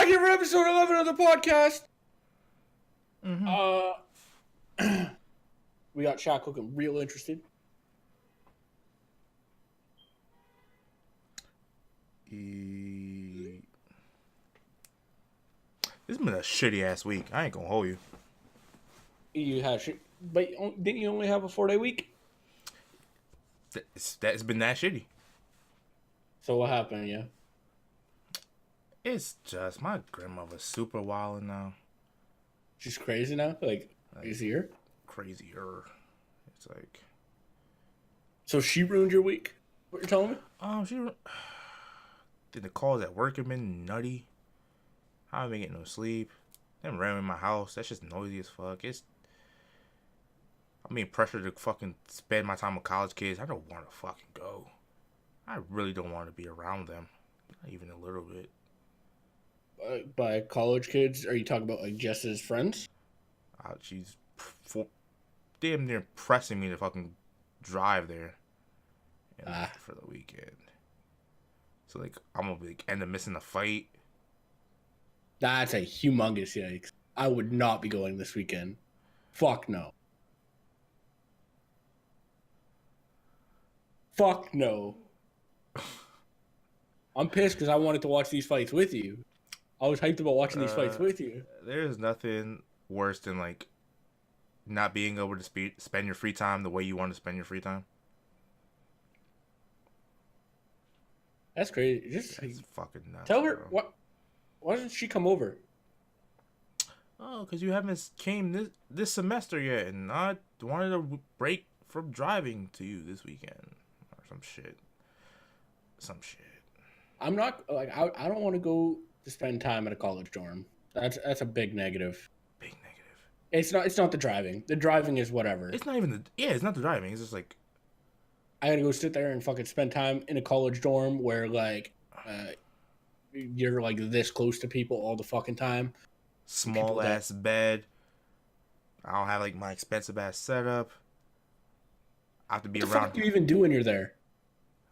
back here for episode 11 of the podcast. We got Shaq looking real interested. This has been a shitty ass week. I ain't gonna hold you. You had shit, but didn't you only have a 4-day week? That's been that shitty. So what happened? Yeah. It's just my grandmother's super wild now. She's crazy now. Like crazier. Crazier. It's like. So she ruined your week. What you're telling me? The calls at work have been nutty. I haven't been getting no sleep. Them ran in my house. That's just noisy as fuck. I'm being pressured to fucking spend my time with college kids. I don't want to fucking go. I really don't want to be around them. Not even a little bit. By college kids, are you talking about like just as friends? She's damn near pressing me to fucking drive there for the weekend. So like I'm gonna like, end up missing the fight. That's a humongous yikes. I would not be going this weekend. Fuck no. Fuck no. I'm pissed because I wanted to watch these fights with you. I was hyped about watching these fights with you. There's nothing worse than like not being able to spend your free time the way you want to spend your free time. That's crazy. That's fucking nuts. Tell her why doesn't she come over? Oh, because you haven't came this semester yet, and I wanted a break from driving to you this weekend or some shit. I'm not like I don't want to go to spend time at a college dorm. That's a big negative. Big negative. It's not the driving. The driving is whatever. It's not even it's not the driving. It's just like I gotta go sit there and fucking spend time in a college dorm where like you're like this close to people all the fucking time. Small ass bed. I don't have like my expensive ass setup. I have to be around. What the fuck do you even do when you're there?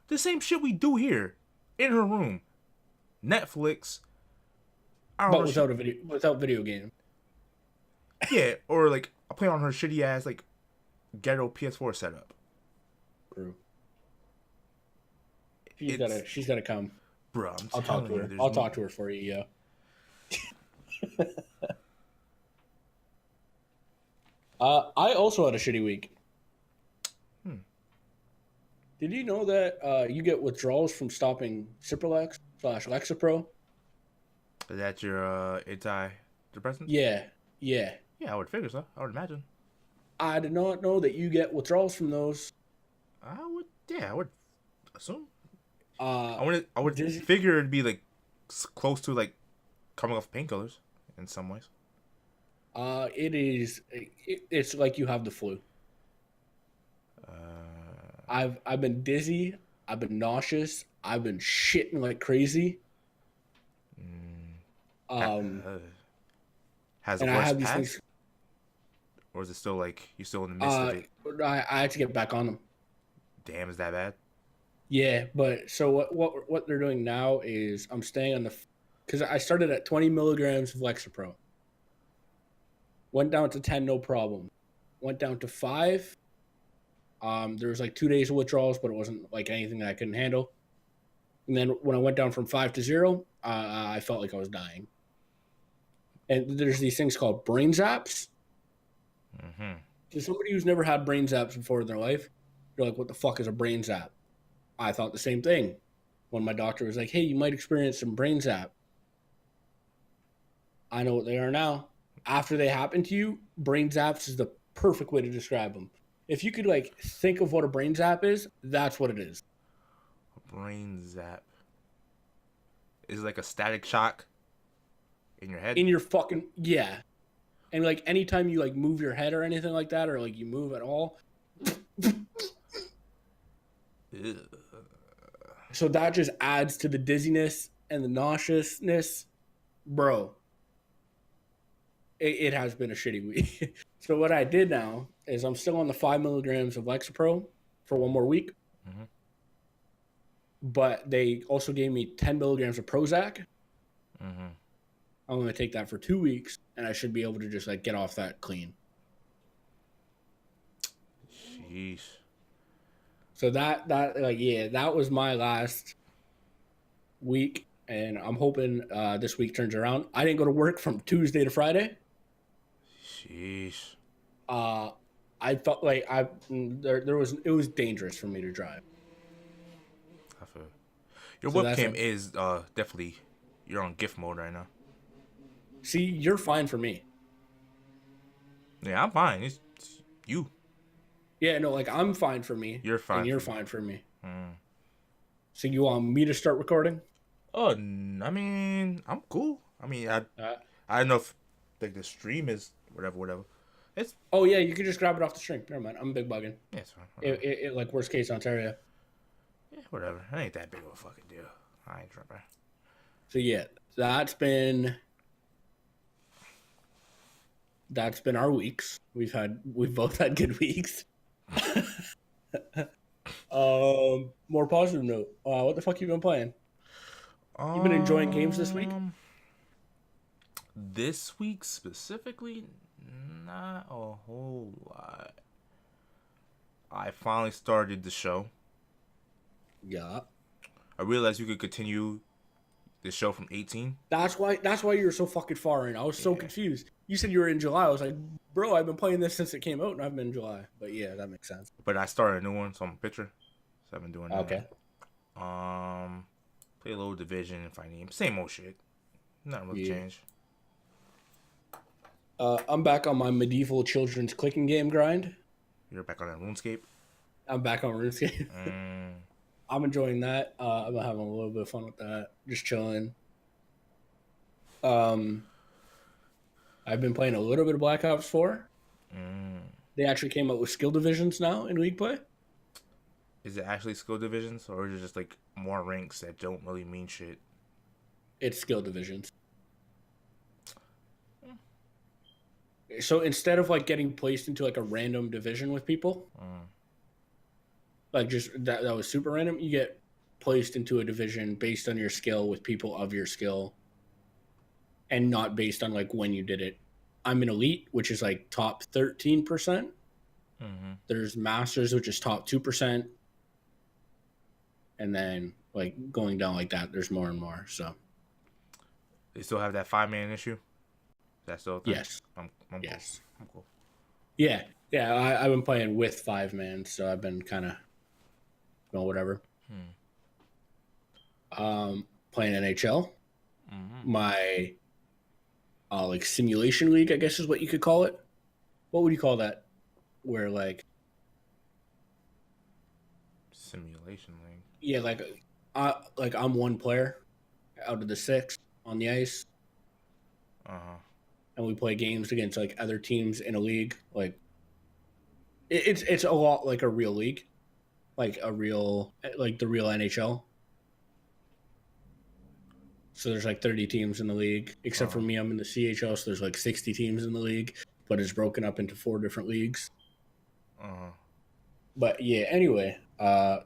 The same shit we do here, in her room, Netflix. But without video game. Yeah, or like I play on her shitty ass like ghetto PS4 setup. True. She's gotta come. Bro, I'll talk to her. I'll talk to her for you, yeah. I also had a shitty week. Did you know that you get withdrawals from stopping Ciprolex / Lexapro? Is that your antidepressant? Yeah. Yeah, I would figure so. I would imagine. I did not know that you get withdrawals from those. I would assume. I would figure it'd be like close to like coming off painkillers in some ways. It's like you have the flu. I've been dizzy. I've been nauseous. I've been shitting like crazy. Has the worst passed? Or is it still like you're still in the midst of it? I had to get back on them. Damn, is that bad? Yeah, but so what they're doing now is I'm staying on because I started at 20 milligrams of Lexapro. Went down to 10, no problem. Went down to 5. There was like 2 days of withdrawals, but it wasn't like anything that I couldn't handle. And then when I went down from 5 to 0, I felt like I was dying. And there's these things called brain zaps. Mm-hmm. So somebody who's never had brain zaps before in their life, they're like, what the fuck is a brain zap? I thought the same thing when my doctor was like, hey, you might experience some brain zap. I know what they are now. After they happen to you, brain zaps is the perfect way to describe them. If you could like think of what a brain zap is, that's what it is. A brain zap. Is it like a static shock in your head? In your fucking, yeah. And like anytime you like move your head or anything like that, or like you move at all. So that just adds to the dizziness and the nauseousness. Bro, it has been a shitty week. So what I did now is I'm still on the 5 milligrams of Lexapro for 1 more week. Mm-hmm. But they also gave me 10 milligrams of Prozac. Mm-hmm. I'm going to take that for 2 weeks, and I should be able to just like get off that clean. Sheesh. So that was my last week, and I'm hoping this week turns around. I didn't go to work from Tuesday to Friday. Sheesh. I felt like it was dangerous for me to drive. I feel your So webcam is definitely you're on gift mode right now. See, you're fine for me. Yeah, I'm fine. It's you. Yeah, no, like I'm fine for me. You're fine. And you're fine for me. So you want me to start recording? Oh, I mean, I'm cool. I mean, I don't know if like the stream is whatever. It's yeah, you can just grab it off the stream. Never mind, I'm big bugging. Yeah, it's fine. It like worst case Ontario. Yeah, whatever. It ain't that big of a fucking deal. I ain't tripping. So yeah, that's been our weeks. We've both had good weeks. More positive note. What the fuck you been playing? You been enjoying games this week? This week specifically, not a whole lot. I finally started the show. Yeah. I realized you could continue the show from 18. That's why you were so fucking far in. I was so confused. You said you were in July. I was like, bro, I've been playing this since it came out, and I've been in July. But yeah, that makes sense. But I started a new one, so I'm a pitcher. So I've been doing that. Okay. Play a little Division if I need. Same old shit. Not really changed. I'm back on my medieval children's clicking game grind. You're back on that RuneScape? I'm back on RuneScape. I'm enjoying that. I'm having a little bit of fun with that. Just chilling. I've been playing a little bit of Black Ops 4. They actually came out with skill divisions now in League play. Is it actually skill divisions, or is it just like more ranks that don't really mean shit? It's skill divisions. So instead of like getting placed into like a random division with people, like just that was super random, you get placed into a division based on your skill with people of your skill, and not based on like when you did it. I'm an elite, which is like top 13%. There's masters, which is top 2%. And then like going down like that, there's more and more. So they still have that 5-man issue? That's still a thing? Yes. I'm yes. Cool. I'm cool. Yeah. I've been playing with 5 man, so I've been kind of whatever. Playing NHL. My like simulation league, I guess is what you could call it. What would you call that? Where like simulation league. Yeah, like I'm one player out of the 6 on the ice. And we play games against like other teams in a league. Like it's a lot like a real league, like the real NHL. So there's like 30 teams in the league, except for me. I'm in the CHL, so there's like 60 teams in the league, but it's broken up into 4 different leagues. But yeah, anyway,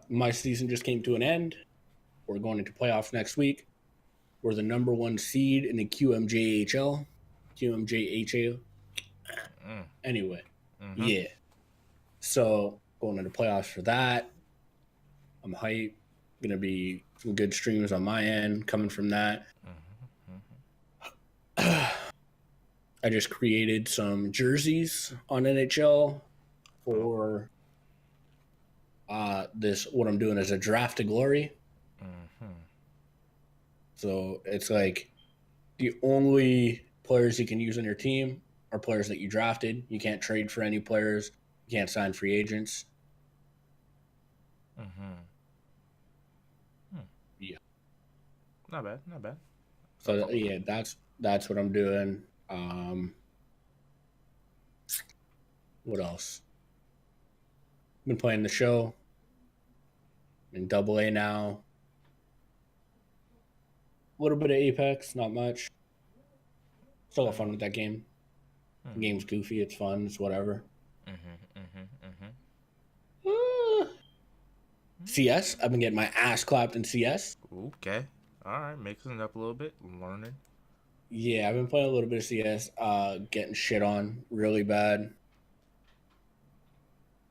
my season just came to an end. We're going into playoffs next week. We're the number 1 seed in the QMJHL. Anyway, yeah. So going into playoffs for that. I'm hyped. Gonna be some good streams on my end coming from that. I just created some jerseys on NHL for this. What I'm doing is a draft to glory. So it's like the only players you can use on your team are players that you drafted. You can't trade for any players. You can't sign free agents. Yeah. Not bad. So yeah, that's what I'm doing. What else? Been playing the show. In AA now. A little bit of Apex, not much. Still have fun with that game. The game's goofy, it's fun, it's whatever. CS, I've been getting my ass clapped in CS. Okay. Alright, mixing it up a little bit. Learning. Yeah, I've been playing a little bit of CS, getting shit on really bad.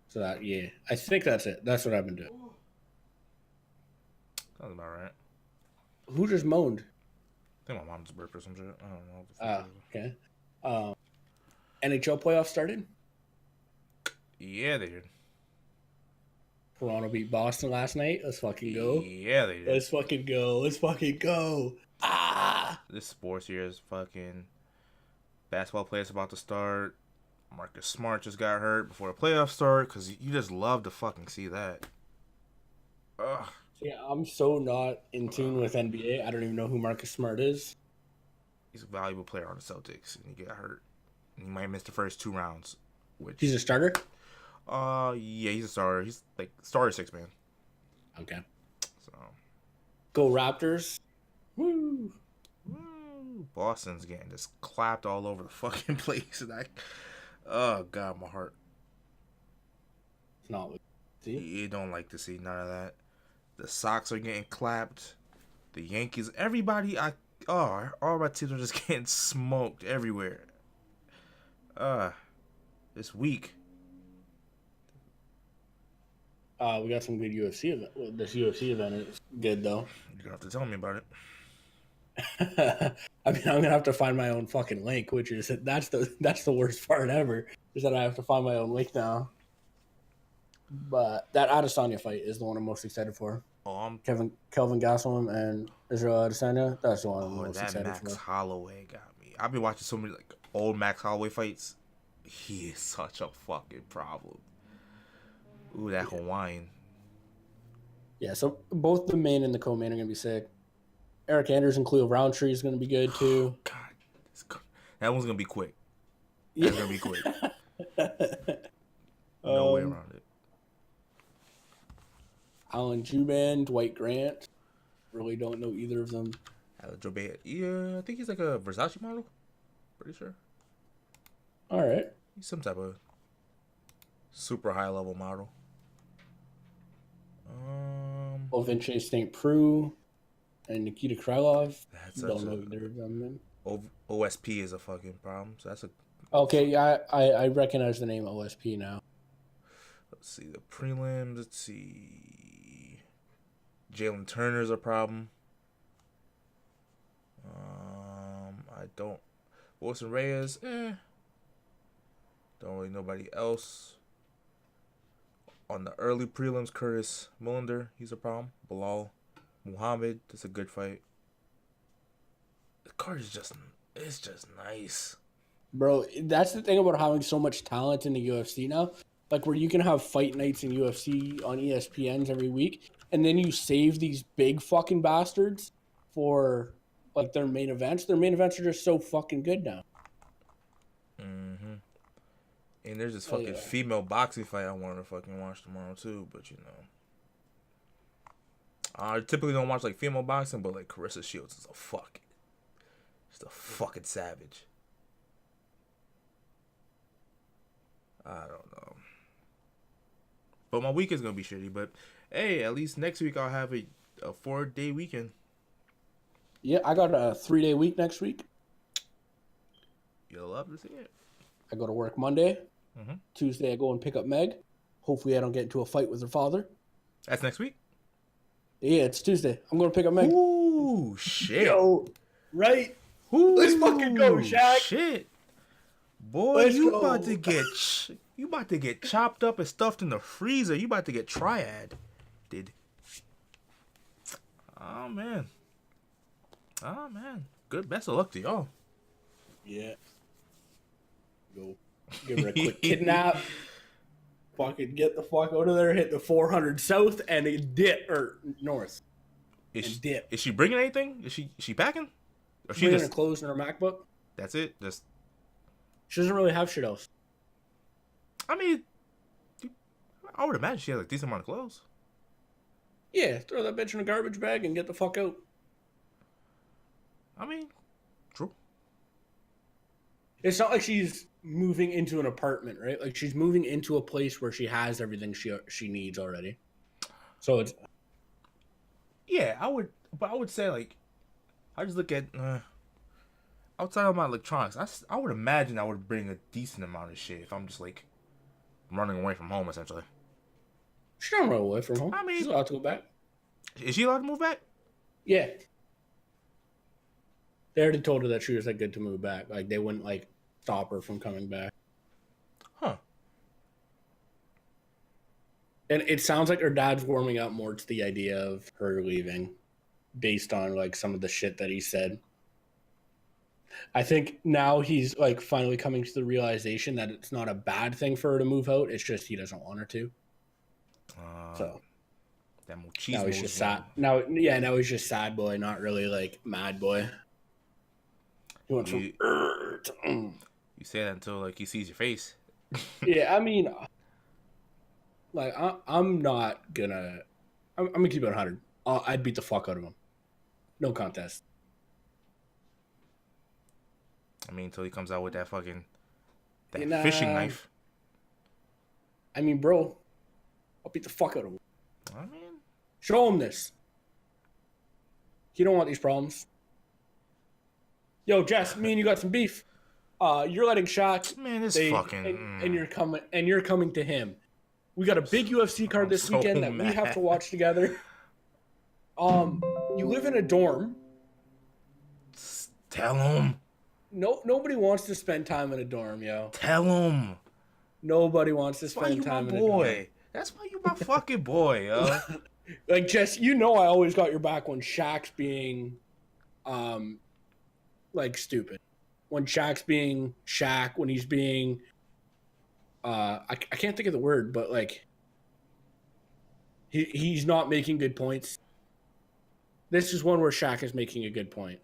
So that, yeah, I think that's it. That's what I've been doing. Sounds about right. Who just moaned? I think my mom just burped or some shit. I don't know what the fuck it is. Okay. NHL playoffs started. Yeah, they did. Toronto beat Boston last night. Let's fucking go. Yeah, they did. Let's fucking go. Let's fucking go. Ah! This sports year is fucking... Basketball players about to start. Marcus Smart just got hurt before the playoffs start because you just love to fucking see that. Ugh. Yeah, I'm so not in tune with NBA. I don't even know who Marcus Smart is. He's a valuable player on the Celtics, and he got hurt. And he might miss the first 2 rounds. Which He's a starter? Yeah, he's a starter. He's like starter 6-man. Okay. So Go Raptors. Woo! Boston's getting just clapped all over the fucking place, and oh god, my heart. It's not what You don't like to see none of that. The Sox are getting clapped. The Yankees, everybody, all my teams are just getting smoked everywhere. This week. We got some good UFC event. Well, this UFC event is good though. You're gonna have to tell me about it. I mean, I'm gonna have to find my own fucking link, which is that's the worst part ever. Is that I have to find my own link now. But that Adesanya fight is the one I'm most excited for. Oh, Kelvin Gastelum and Israel Adesanya. That's the one I'm most that excited Max for. Holloway got me. I've been watching so many like old Max Holloway fights. He is such a fucking problem. Ooh, that Hawaiian. Yeah, so both the main and the co-main are gonna be sick. Eric Anders and Cleo Roundtree is gonna be good too. God, that one's gonna be quick. That's gonna be quick. No way around it. Alan Juban, Dwight Grant. Really don't know either of them. Yeah, I think he's like a Versace model. Pretty sure. All right. He's some type of super high level model. Vinci St. Preux and Nikita Krylov. Don't know either of them. OSP is a fucking problem. So that's a. Okay, yeah, I recognize the name OSP now. Let's see the prelims. Let's see. Jalen Turner's a problem. I don't. Wilson Reyes, Don't really nobody else. On the early prelims, Curtis Mullender, he's a problem. Bilal Muhammad, that's a good fight. The card is just nice. Bro, that's the thing about having so much talent in the UFC now. Like where you can have fight nights in UFC on ESPNs every week, and then you save these big fucking bastards for like their main events. Their main events are just so fucking good now. Mm-hmm. And there's this fucking female boxing fight I want to fucking watch tomorrow too, but you know. I typically don't watch like female boxing, but like Carissa Shields is just a fucking savage. I don't know. But my weekend's gonna be shitty, but hey, at least next week I'll have a 4-day weekend. Yeah, I got a 3-day week next week. You'll love to see it. I go to work Monday. Mm-hmm. Tuesday, I go and pick up Meg. Hopefully, I don't get into a fight with her father. That's next week? Yeah, it's Tuesday. I'm going to pick up Meg. Ooh, shit. Yo, right? Ooh, let's fucking go, Shaq. Shit. Boy, you about to get chopped up and stuffed in the freezer. You about to get triad. Oh, man. Good. Best of luck to y'all. Yeah. Go. Give her a quick kidnap. Fucking get the fuck out of there. Hit the 400 south and a dip or north. Is dip. She bringing anything? Is she packing? Or she bringing her clothes in her MacBook. That's it. She doesn't really have shit else. I mean, I would imagine she has a decent amount of clothes. Yeah, throw that bitch in a garbage bag and get the fuck out. I mean, true. It's not like she's moving into an apartment, right? Like she's moving into a place where she has everything she needs already. So it's I would say like I just look at outside of my electronics, I would imagine I would bring a decent amount of shit if I'm just like running away from home essentially. She don't run away from home. I mean, she's allowed to go back. Is she allowed to move back? Yeah. They already told her that she was like good to move back. Like they wouldn't like stop her from coming back. Huh. And it sounds like her dad's warming up more to the idea of her leaving based on like some of the shit that he said. I think now he's like finally coming to the realization that it's not a bad thing for her to move out. It's just he doesn't want her to. So that now he's just sad. Now he's just sad boy, not really like mad boy. He went from you say that until like he sees your face. Yeah, I mean, like I'm not gonna. I'm gonna keep it 100. I'd beat the fuck out of him. No contest. I mean, until he comes out with that fucking fishing knife. I mean, bro, I'll beat the fuck out of him. I mean, show him this. You don't want these problems. Yo, Jess, me and you got some beef. You're letting Shaq. Man, this fucking and you're coming to him. We got a big UFC card this weekend that we have to watch together. You live in a dorm. Tell him. No, nobody wants to spend time in a dorm, yo. Tell him. Nobody wants to spend time in a dorm. That's why you my fucking boy, yo. Like, Jess, you know I always got your back when Shaq's being, like, stupid. When Shaq's being Shaq, when he's being, I can't think of the word, but, like, he's not making good points. This is one where Shaq is making a good point.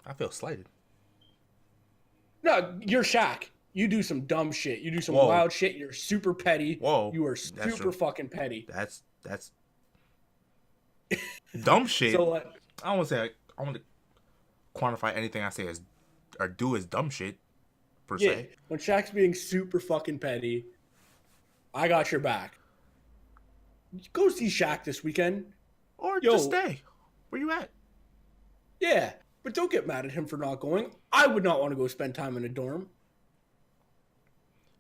I feel slighted. No, you're Shaq. You do some dumb shit. You do some wild shit. You're super petty. Whoa. You are super fucking petty. That's dumb shit. So, I don't want to say I want to quantify anything I say as or do as dumb shit per se. When Shaq's being super fucking petty, I got your back. Go see Shaq this weekend. Or just stay. Where you at? Yeah. But don't get mad at him for not going. I would not want to go spend time in a dorm.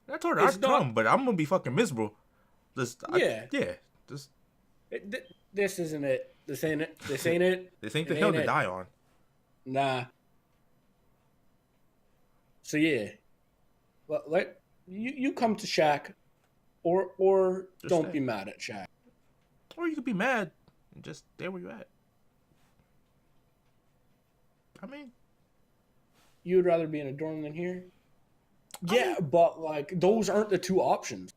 I told her I'd come, but I'm gonna be fucking miserable. This isn't it. This ain't it. This ain't it. This ain't the hill to die on. Nah. So yeah, let you come to Shaq, or just don't be mad at Shaq. Or you could be mad and just stay where you at. I mean, you would rather be in a dorm than here? Yeah, but like those aren't the two options.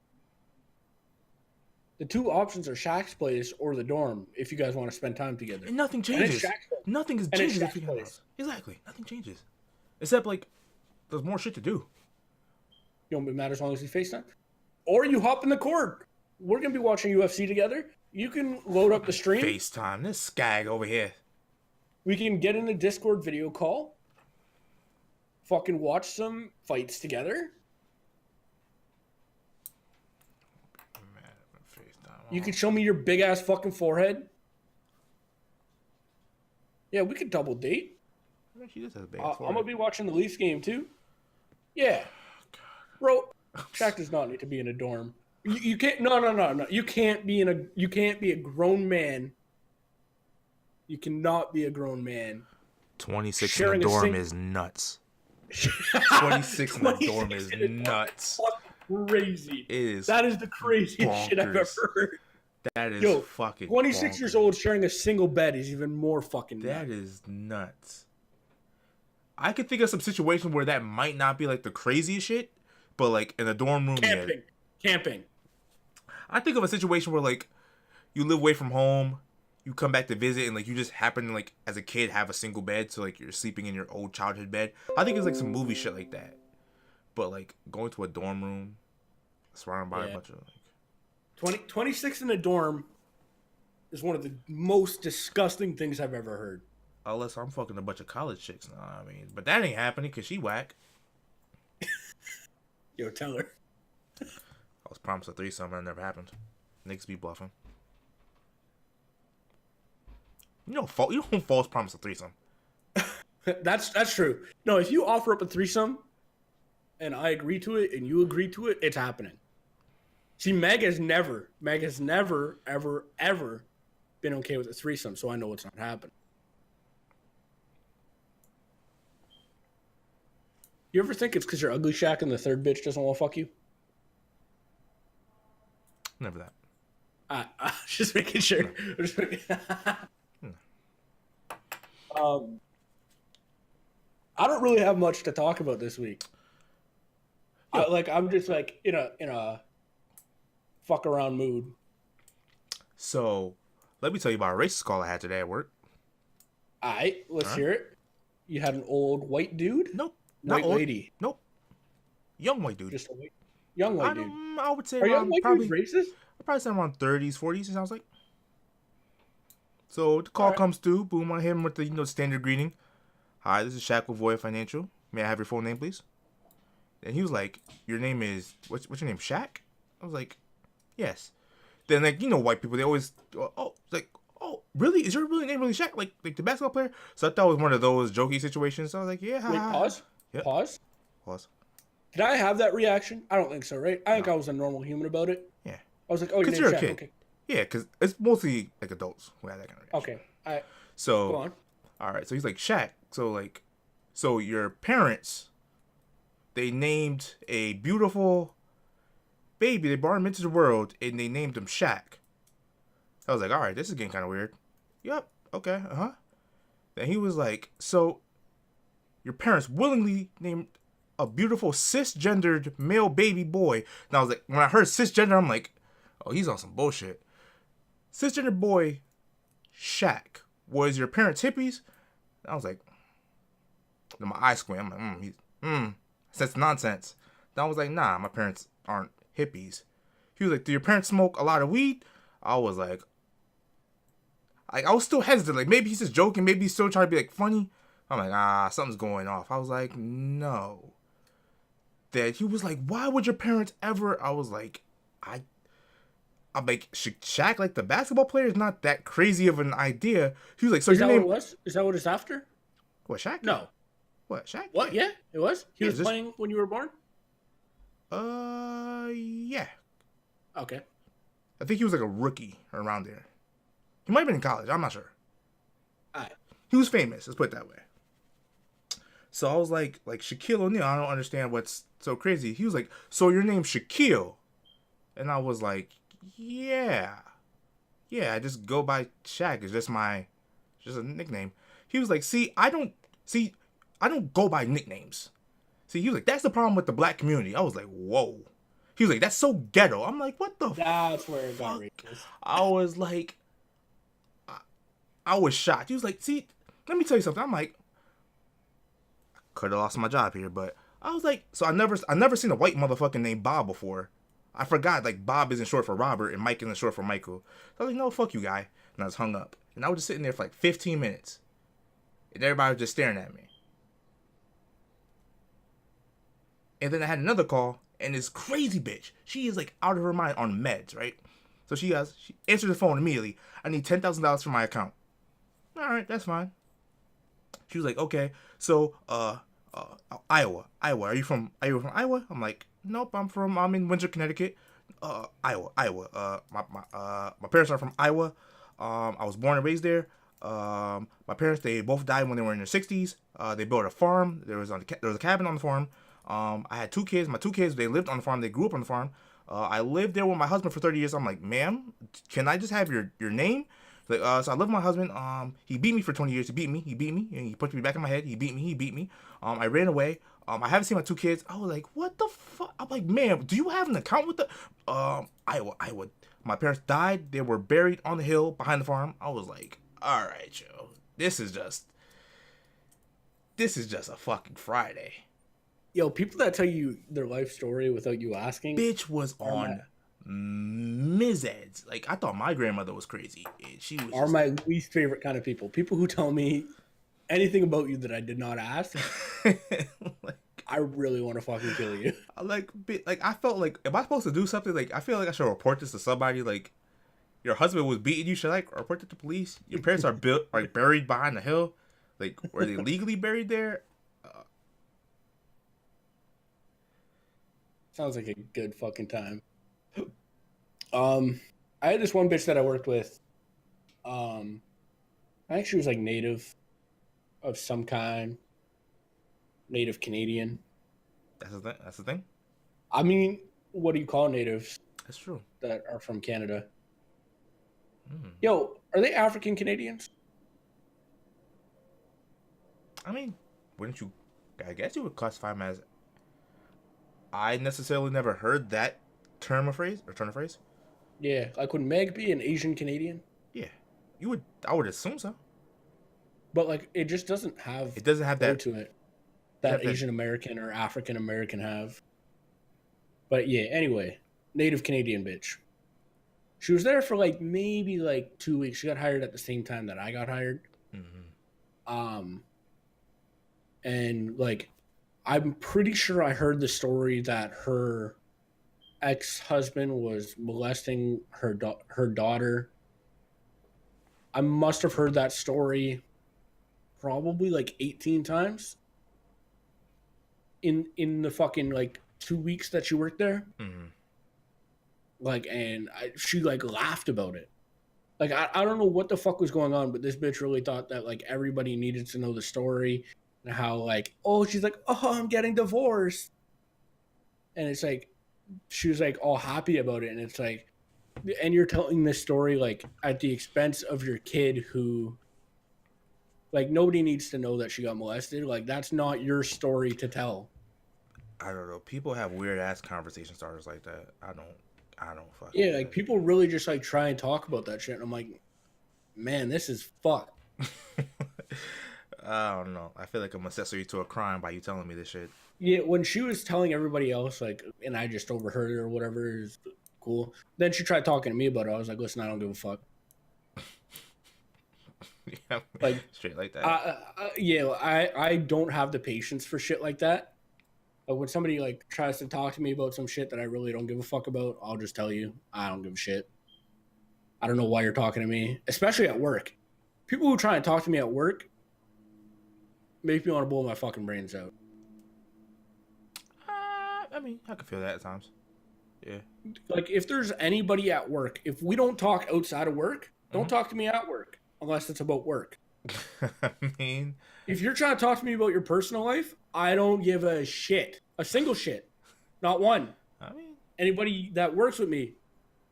The two options are Shaq's place or the dorm if you guys want to spend time together. And nothing changes. Nothing changes if you have Exactly. Nothing changes. Except like there's more shit to do. You won't be mad as long as you FaceTime. Or you hop in the cord. We're gonna be watching UFC together. You can load up the stream. FaceTime. This skag over here. We can get in a Discord video call. Fucking watch some fights together. You could show me your big ass fucking forehead. Yeah, we could double date. She does have a big ass forehead. I'm gonna be watching the Leafs game too. Yeah, bro. Shaq does not need to be in a dorm. You can't. No. You can't be a grown man. You cannot be a grown man. 26 in the dorm is nuts. 26 in the dorm is nuts. Crazy. It is. That is the craziest shit I've ever heard. That is fucking 26 years old sharing a single bed is even more fucking nuts. That is nuts. I could think of some situation where that might not be like the craziest shit, but like in a dorm room. Camping. I think of a situation where like you live away from home, you come back to visit, and like you just happen to like as a kid have a single bed, so like you're sleeping in your old childhood bed. I think it's like some movie shit like that. But like going to a dorm room, surrounded by a bunch of like 26 in a dorm is one of the most disgusting things I've ever heard. Unless I'm fucking a bunch of college chicks now, I mean. But that ain't happening because she whack. Yo, tell her. I was promised a threesome and it never happened. Niggas be bluffing. You don't false promise a threesome. That's true. No, if you offer up a threesome and I agree to it and you agree to it, it's happening. See, Meg has never, ever, ever been okay with a threesome, so I know it's not happening. You ever think it's because you're ugly, Shaq, and the third bitch doesn't want to fuck you? Never that. Just making sure. No. Just making... I don't really have much to talk about this week. I'm just like in a fuck around mood. So, let me tell you about a racist call I had today at work. Alright, let's hear it. You had an old white dude? Nope. White lady? Nope. Young white dude. Just a young white dude. I would say young white dudes racist? I'd probably say around 30s, 40s, it sounds like. So the call comes through. Boom, I hit him with the standard greeting. Hi, this is Shaq with Voya Financial. May I have your full name, please? And he was like, your name is, what's your name, Shaq? I was like, yes. Then, white people, they always, really? Is your really name really Shaq? Like the basketball player? So I thought it was one of those jokey situations. So I was like, yeah. Wait, pause? Yep. Pause? Did I have that reaction? I don't think so, right? I think I was a normal human about it. Yeah. I was like, oh, you're a Shaq. kid. Okay. Yeah, because it's mostly like adults who have that kind of reaction. Okay. So, go on. All right. So he's like, Shaq. So your parents, they named a beautiful baby. They brought him into the world and they named him Shaq. I was like, all right, this is getting kind of weird. Yep. Okay. Then he was like, so your parents willingly named a beautiful cisgendered male baby boy. And I was like, when I heard cisgender, I'm like, oh, he's on some bullshit. Cisgender boy, Shaq. Was your parents hippies? And I was like, then my eyes squint. I'm like, that's nonsense. Then I was like, nah, my parents aren't hippies. He was like, do your parents smoke a lot of weed? I was like, I was still hesitant. Like, maybe he's just joking. Maybe he's still trying to be like funny. I'm like, something's going off. I was like, no. Then he was like, why would your parents ever? I was like, I'm like, Shaq, like the basketball player, is not that crazy of an idea. He was like, so your name was? Is that what it's after? What, Shaq? No. What, Shaq? What? Yeah, it was. He was playing when you were born. Yeah. Okay. I think he was like a rookie around there. He might have been in college. I'm not sure. Alright. He was famous. Let's put it that way. So I was like Shaquille O'Neal. I don't understand what's so crazy. He was like, so your name's Shaquille, and I was like, yeah. I just go by Shaq. It's just a nickname. He was like, I don't go by nicknames. See, he was like, that's the problem with the black community. I was like, whoa. He was like, that's so ghetto. I'm like, what the fuck? That's where it got racist. I was like, I was shocked. He was like, see, let me tell you something. I'm like, I could have lost my job here, but I was like, so I never seen a white motherfucker named Bob before. I forgot, like, Bob isn't short for Robert and Mike isn't short for Michael. So I was like, no, fuck you, guy. And I was hung up. And I was just sitting there for like 15 minutes. And everybody was just staring at me. And then I had another call, and this crazy bitch, she is like out of her mind on meds, right? So she answered the phone immediately. I need $10,000 for my account. All right, that's fine. She was like, okay, so Iowa. Are you from Iowa? I'm like, nope, I'm in Windsor, Connecticut. Iowa. My parents are from Iowa. I was born and raised there. My parents, they both died when they were in their 60s. They built a farm. There was a cabin on the farm. I had two kids. My two kids, they lived on the farm. They grew up on the farm. I lived there with my husband for 30 years. I'm like, ma'am, can I just have your name? Like, so I lived with my husband. He beat me for 20 years. He beat me, and he punched me back in my head. He beat me. I ran away. I haven't seen my two kids. I was like, what the fuck? I'm like, ma'am, do you have an account with the Iowa? My parents died. They were buried on the hill behind the farm. I was like, all right, yo, this is just a fucking Friday. Yo, people that tell you their life story without you asking. Bitch was on Mizeds. Like, I thought my grandmother was crazy. She was are my least favorite kind of people. People who tell me anything about you that I did not ask. Like, I really want to fucking kill you. I felt like, am I supposed to do something? Like, I feel like I should report this to somebody. Like, your husband was beating you. Should I report it to police? Your parents are buried behind the hill. Like, were they legally buried there? Sounds like a good fucking time. I had this one bitch that I worked with. I think she was like native of some kind, native Canadian. That's the thing. That's the thing. I mean, what do you call natives That's true. that are from Canada? Mm. Yo, are they African Canadians? I mean, wouldn't you? I guess you would classify them as. I necessarily never heard that turn of phrase. Yeah, like would Meg be an Asian Canadian? Yeah, you would. I would assume so. But like, it just doesn't have It doesn't have flow that to it that Asian American or African American have. But yeah, anyway, native Canadian bitch. She was there for like maybe like 2 weeks. She got hired at the same time that I got hired. Mm-hmm. And like, I'm pretty sure I heard the story that her ex-husband was molesting her daughter. I must have heard that story probably like 18 times in the fucking like 2 weeks that she worked there. Mm-hmm. Like, and she like laughed about it. Like, I don't know what the fuck was going on, but this bitch really thought that like everybody needed to know the story and how like, oh, she's like, oh, I'm getting divorced. And it's like, she was like all happy about it. And it's like, and you're telling this story like at the expense of your kid who, like, nobody needs to know that she got molested. Like, that's not your story to tell. I don't know. People have weird ass conversation starters like that. I don't fucking. Yeah, like people really just like try and talk about that shit. And I'm like, man, this is fucked. I don't know. I feel like I'm accessory to a crime by you telling me this shit. Yeah, when she was telling everybody else, like, and I just overheard it or whatever, is cool. Then she tried talking to me about it. I was like, listen, I don't give a fuck. Yeah, like straight like that. I don't have the patience for shit like that. Like when somebody like tries to talk to me about some shit that I really don't give a fuck about, I'll just tell you I don't give a shit. I don't know why you're talking to me, especially at work. People who try and talk to me at work make me want to blow my fucking brains out. I mean, I can feel that at times. Yeah. Like if there's anybody at work, if we don't talk outside of work, don't talk to me at work. Unless it's about work. I mean, if you're trying to talk to me about your personal life, I don't give a shit. A single shit. Not one. I mean, anybody that works with me,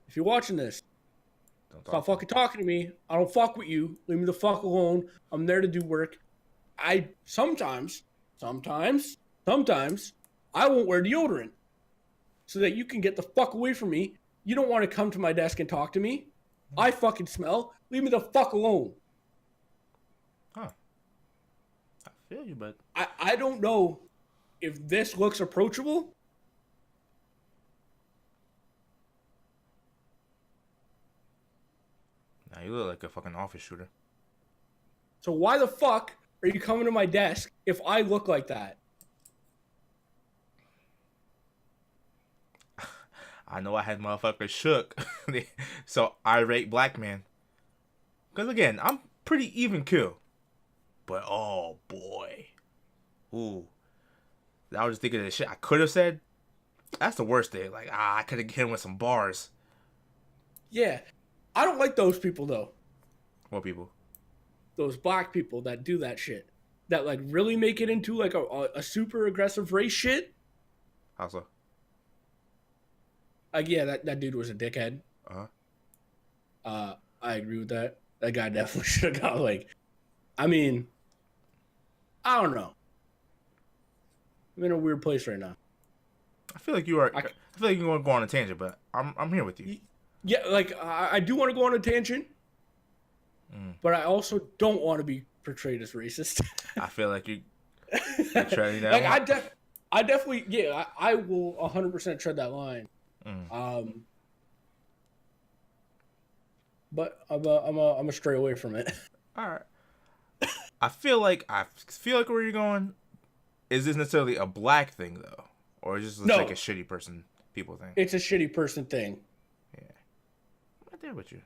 if you're watching this, stop fucking talking to me. I don't fuck with you. Leave me the fuck alone. I'm there to do work. I sometimes, I won't wear deodorant so that you can get the fuck away from me. You don't want to come to my desk and talk to me. I fucking smell. Leave me the fuck alone. Huh. I feel you, but I don't know if this looks approachable. Nah, you look like a fucking office shooter. So why the fuck are you coming to my desk if I look like that? I know I had motherfuckers shook. So irate black man. Because again, I'm pretty even kill. But oh boy. Ooh. I was just thinking of the shit I could have said. That's the worst thing. Like, I could have hit him with some bars. Yeah. I don't like those people though. What people? Those black people that do that shit. That like really make it into like a super aggressive race shit. How so? Like, yeah, that dude was a dickhead. Uh-huh. I agree with that. That guy definitely should have got like, I mean, I don't know. I'm in a weird place right now. I feel like you are. I feel like you want to go on a tangent, but I'm here with you. Yeah, like I do want to go on a tangent, but I also don't want to be portrayed as racist. I feel like you're treading that like line. I definitely, yeah, I will 100% tread that line. But I'm a stray away from it. All right. I feel like where you're going. Is this necessarily a black thing though, or is this like a shitty person people thing? It's a shitty person thing. Yeah, I'm right there with you.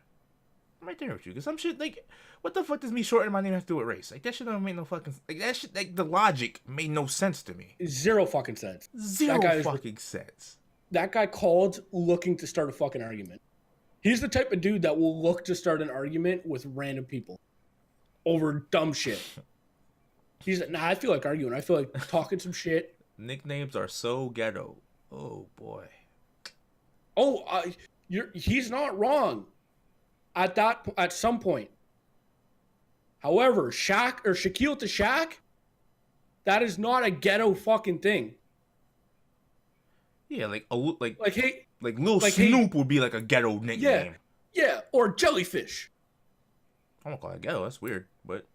I'm right there with you. Because some shit, like, what the fuck does me shortening my name have to do with race? Like, that shit don't make no fucking... Like, that shit, like, the logic made no sense to me. Zero fucking sense. Zero fucking sense. That guy called looking to start a fucking argument. He's the type of dude that will look to start an argument with random people over dumb shit. He's like, nah, I feel like arguing. I feel like talking some shit. Nicknames are so ghetto. Oh, boy. Oh, he's not wrong at some point. However, Shaq or Shaquille to Shaq, that is not a ghetto fucking thing. Yeah, like hey, like Lil Snoop would be like a ghetto nickname. Yeah, or Jellyfish. I don't call it ghetto. That's weird, but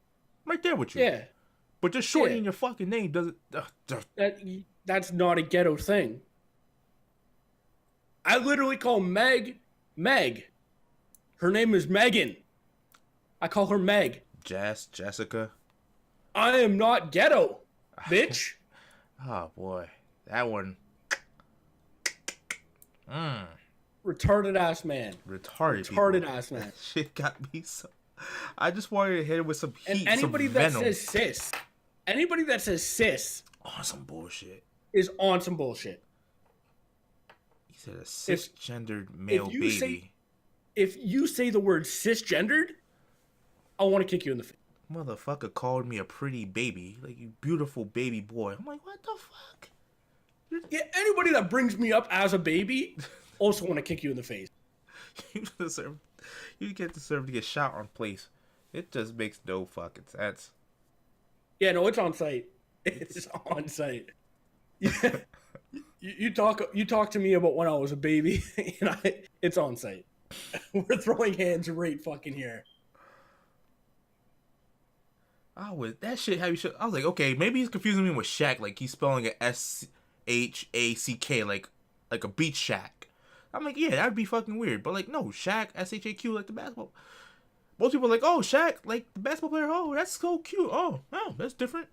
I'm right there with you. Yeah, but just shortening your fucking name doesn't. That's not a ghetto thing. I literally call Meg. Her name is Megan. I call her Meg. Jessica. I am not ghetto, bitch. Oh boy, that one. Retarded ass man. Retarded ass man. That shit got me so. I just wanted to hit it with some heat. And anybody some that venom. says cis, on some bullshit. Is on some bullshit. He said a cisgendered male baby. If you say the word cisgendered, I want to kick you in the face. Motherfucker called me a pretty baby, like you beautiful baby boy. I'm like, what the fuck? Yeah, anybody that brings me up as a baby, also want to kick you in the face. You get deserve to get shot on place. It just makes no fucking sense. Yeah, no, it's on site. It's on site. Yeah. You talk to me about when I was a baby, and it's on site. We're throwing hands right fucking here. That shit how you should. I was like, okay, maybe he's confusing me with Shaq, like he's spelling it SHACK, like a beach shack. I'm like, yeah, that'd be fucking weird. But like, no, Shaq, SHAQ, like the basketball. Most people are like, oh, Shaq, like the basketball player. Oh, that's so cute. Oh, that's different.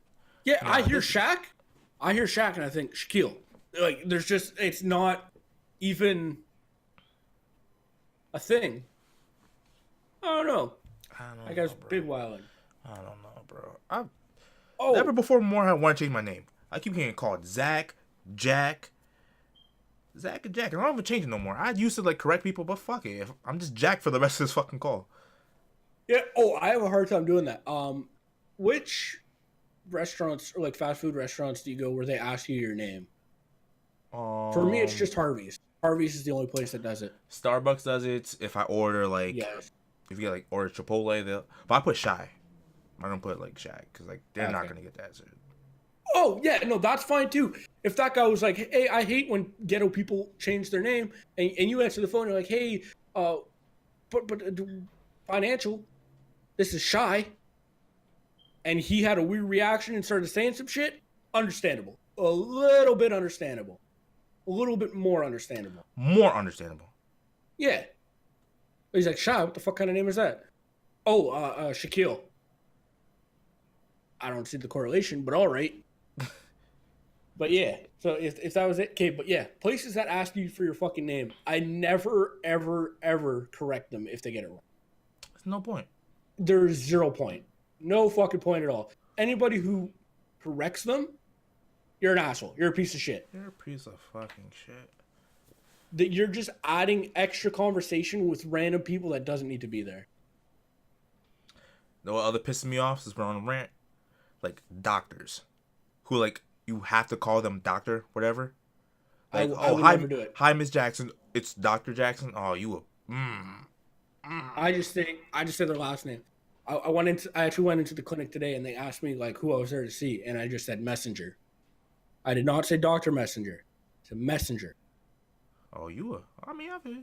Yeah, I hear Shaq, and I think Shaquille. Like, it's not even a thing. I don't know. That guy's big wildin'. I don't know, bro. Never before I want to change my name. I keep getting called Zach, Jack, and Jack. I don't even change it no more. I used to like correct people, but fuck it. I'm just Jack for the rest of this fucking call. Yeah. Oh, I have a hard time doing that. Which restaurants or like fast food restaurants do you go where they ask you your name? For me, it's just Harvey's. Harvey's is the only place that does it. Starbucks does it. If I order like, if you get like order Chipotle, but I put Shy. I don't put like Shaq because like they're not gonna get that. So. Oh yeah, no, that's fine too. If that guy was like, "Hey, I hate when ghetto people change their name," and you answer the phone, you're like, "Hey, but financial, this is Shy," and he had a weird reaction and started saying some shit. Understandable, a little bit understandable, a little bit more understandable. More understandable. Yeah. He's like, Shy, what the fuck kind of name is that? Oh, Shaquille. I don't see the correlation, but all right. But yeah, so if that was it, okay. But yeah, places that ask you for your fucking name, I never, ever, ever correct them if they get it wrong. There's no point. There's 0 point. No fucking point at all. Anybody who corrects them, you're an asshole. You're a piece of shit. You're a piece of fucking shit. That you're just adding extra conversation with random people that doesn't need to be there. You know what other pisses me off is we're on a rant? Like doctors, who like you have to call them doctor, whatever. Like, I would never do it. Hi, Miss Jackson. It's Dr. Jackson. Oh, you a. I just say their last name. I actually went into the clinic today and they asked me like who I was there to see, and I just said Messenger. I did not say Dr. Messenger. I said Messenger. Oh, you a. I mean, I feel.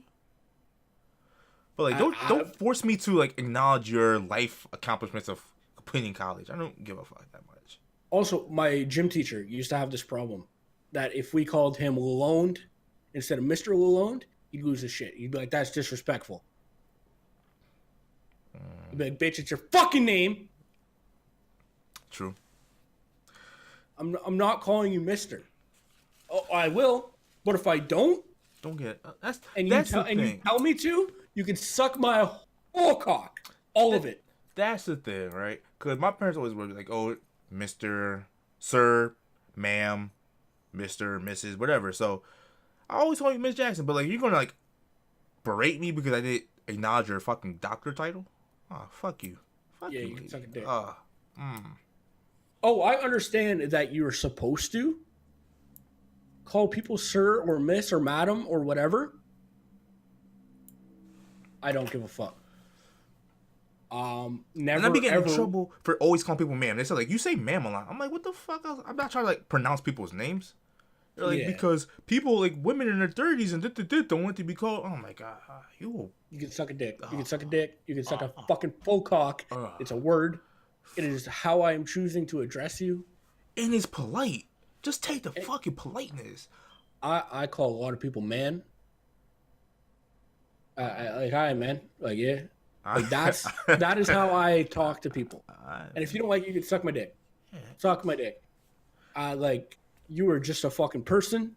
But like, don't force me to like acknowledge your life accomplishments of completing college. I don't give a fuck that much. Also, my gym teacher used to have this problem that if we called him Lalonde instead of Mr. Lalonde, he'd lose his shit. He'd be like, that's disrespectful. He'd be like, bitch, it's your fucking name. True. I'm not calling you Mr. Oh, I will, but if I don't get you tell me to, you can suck my Full cock. All of it. That's the thing, right? Because my parents always were like, oh, Mr., Sir, Ma'am, Mr., Mrs., whatever. So I always call you Miss Jackson, but like, you're gonna like berate me because I didn't acknowledge your fucking doctor title? Oh, fuck you. Fuck yeah, you, you can suck a dick. Oh, I understand that you're supposed to call people sir or miss or madam or whatever. I don't give a fuck. Never. And I be getting ever, in trouble for always calling people ma'am. They say like, you say ma'am a lot. I'm like, what the fuck? I'm not trying to like pronounce people's names. They're like, because people like women in their 30s and don't want to be called. Oh my god, you can suck a dick. You can suck a dick. You can suck a fucking full cock. It's a word. It is how I am choosing to address you. And it's polite. Just take the fucking politeness. I call a lot of people man. Like, hi, man. Like, yeah. Like, that is how I talk to people. And if you don't like it, you can suck my dick. Suck my dick. Like, you are just a fucking person.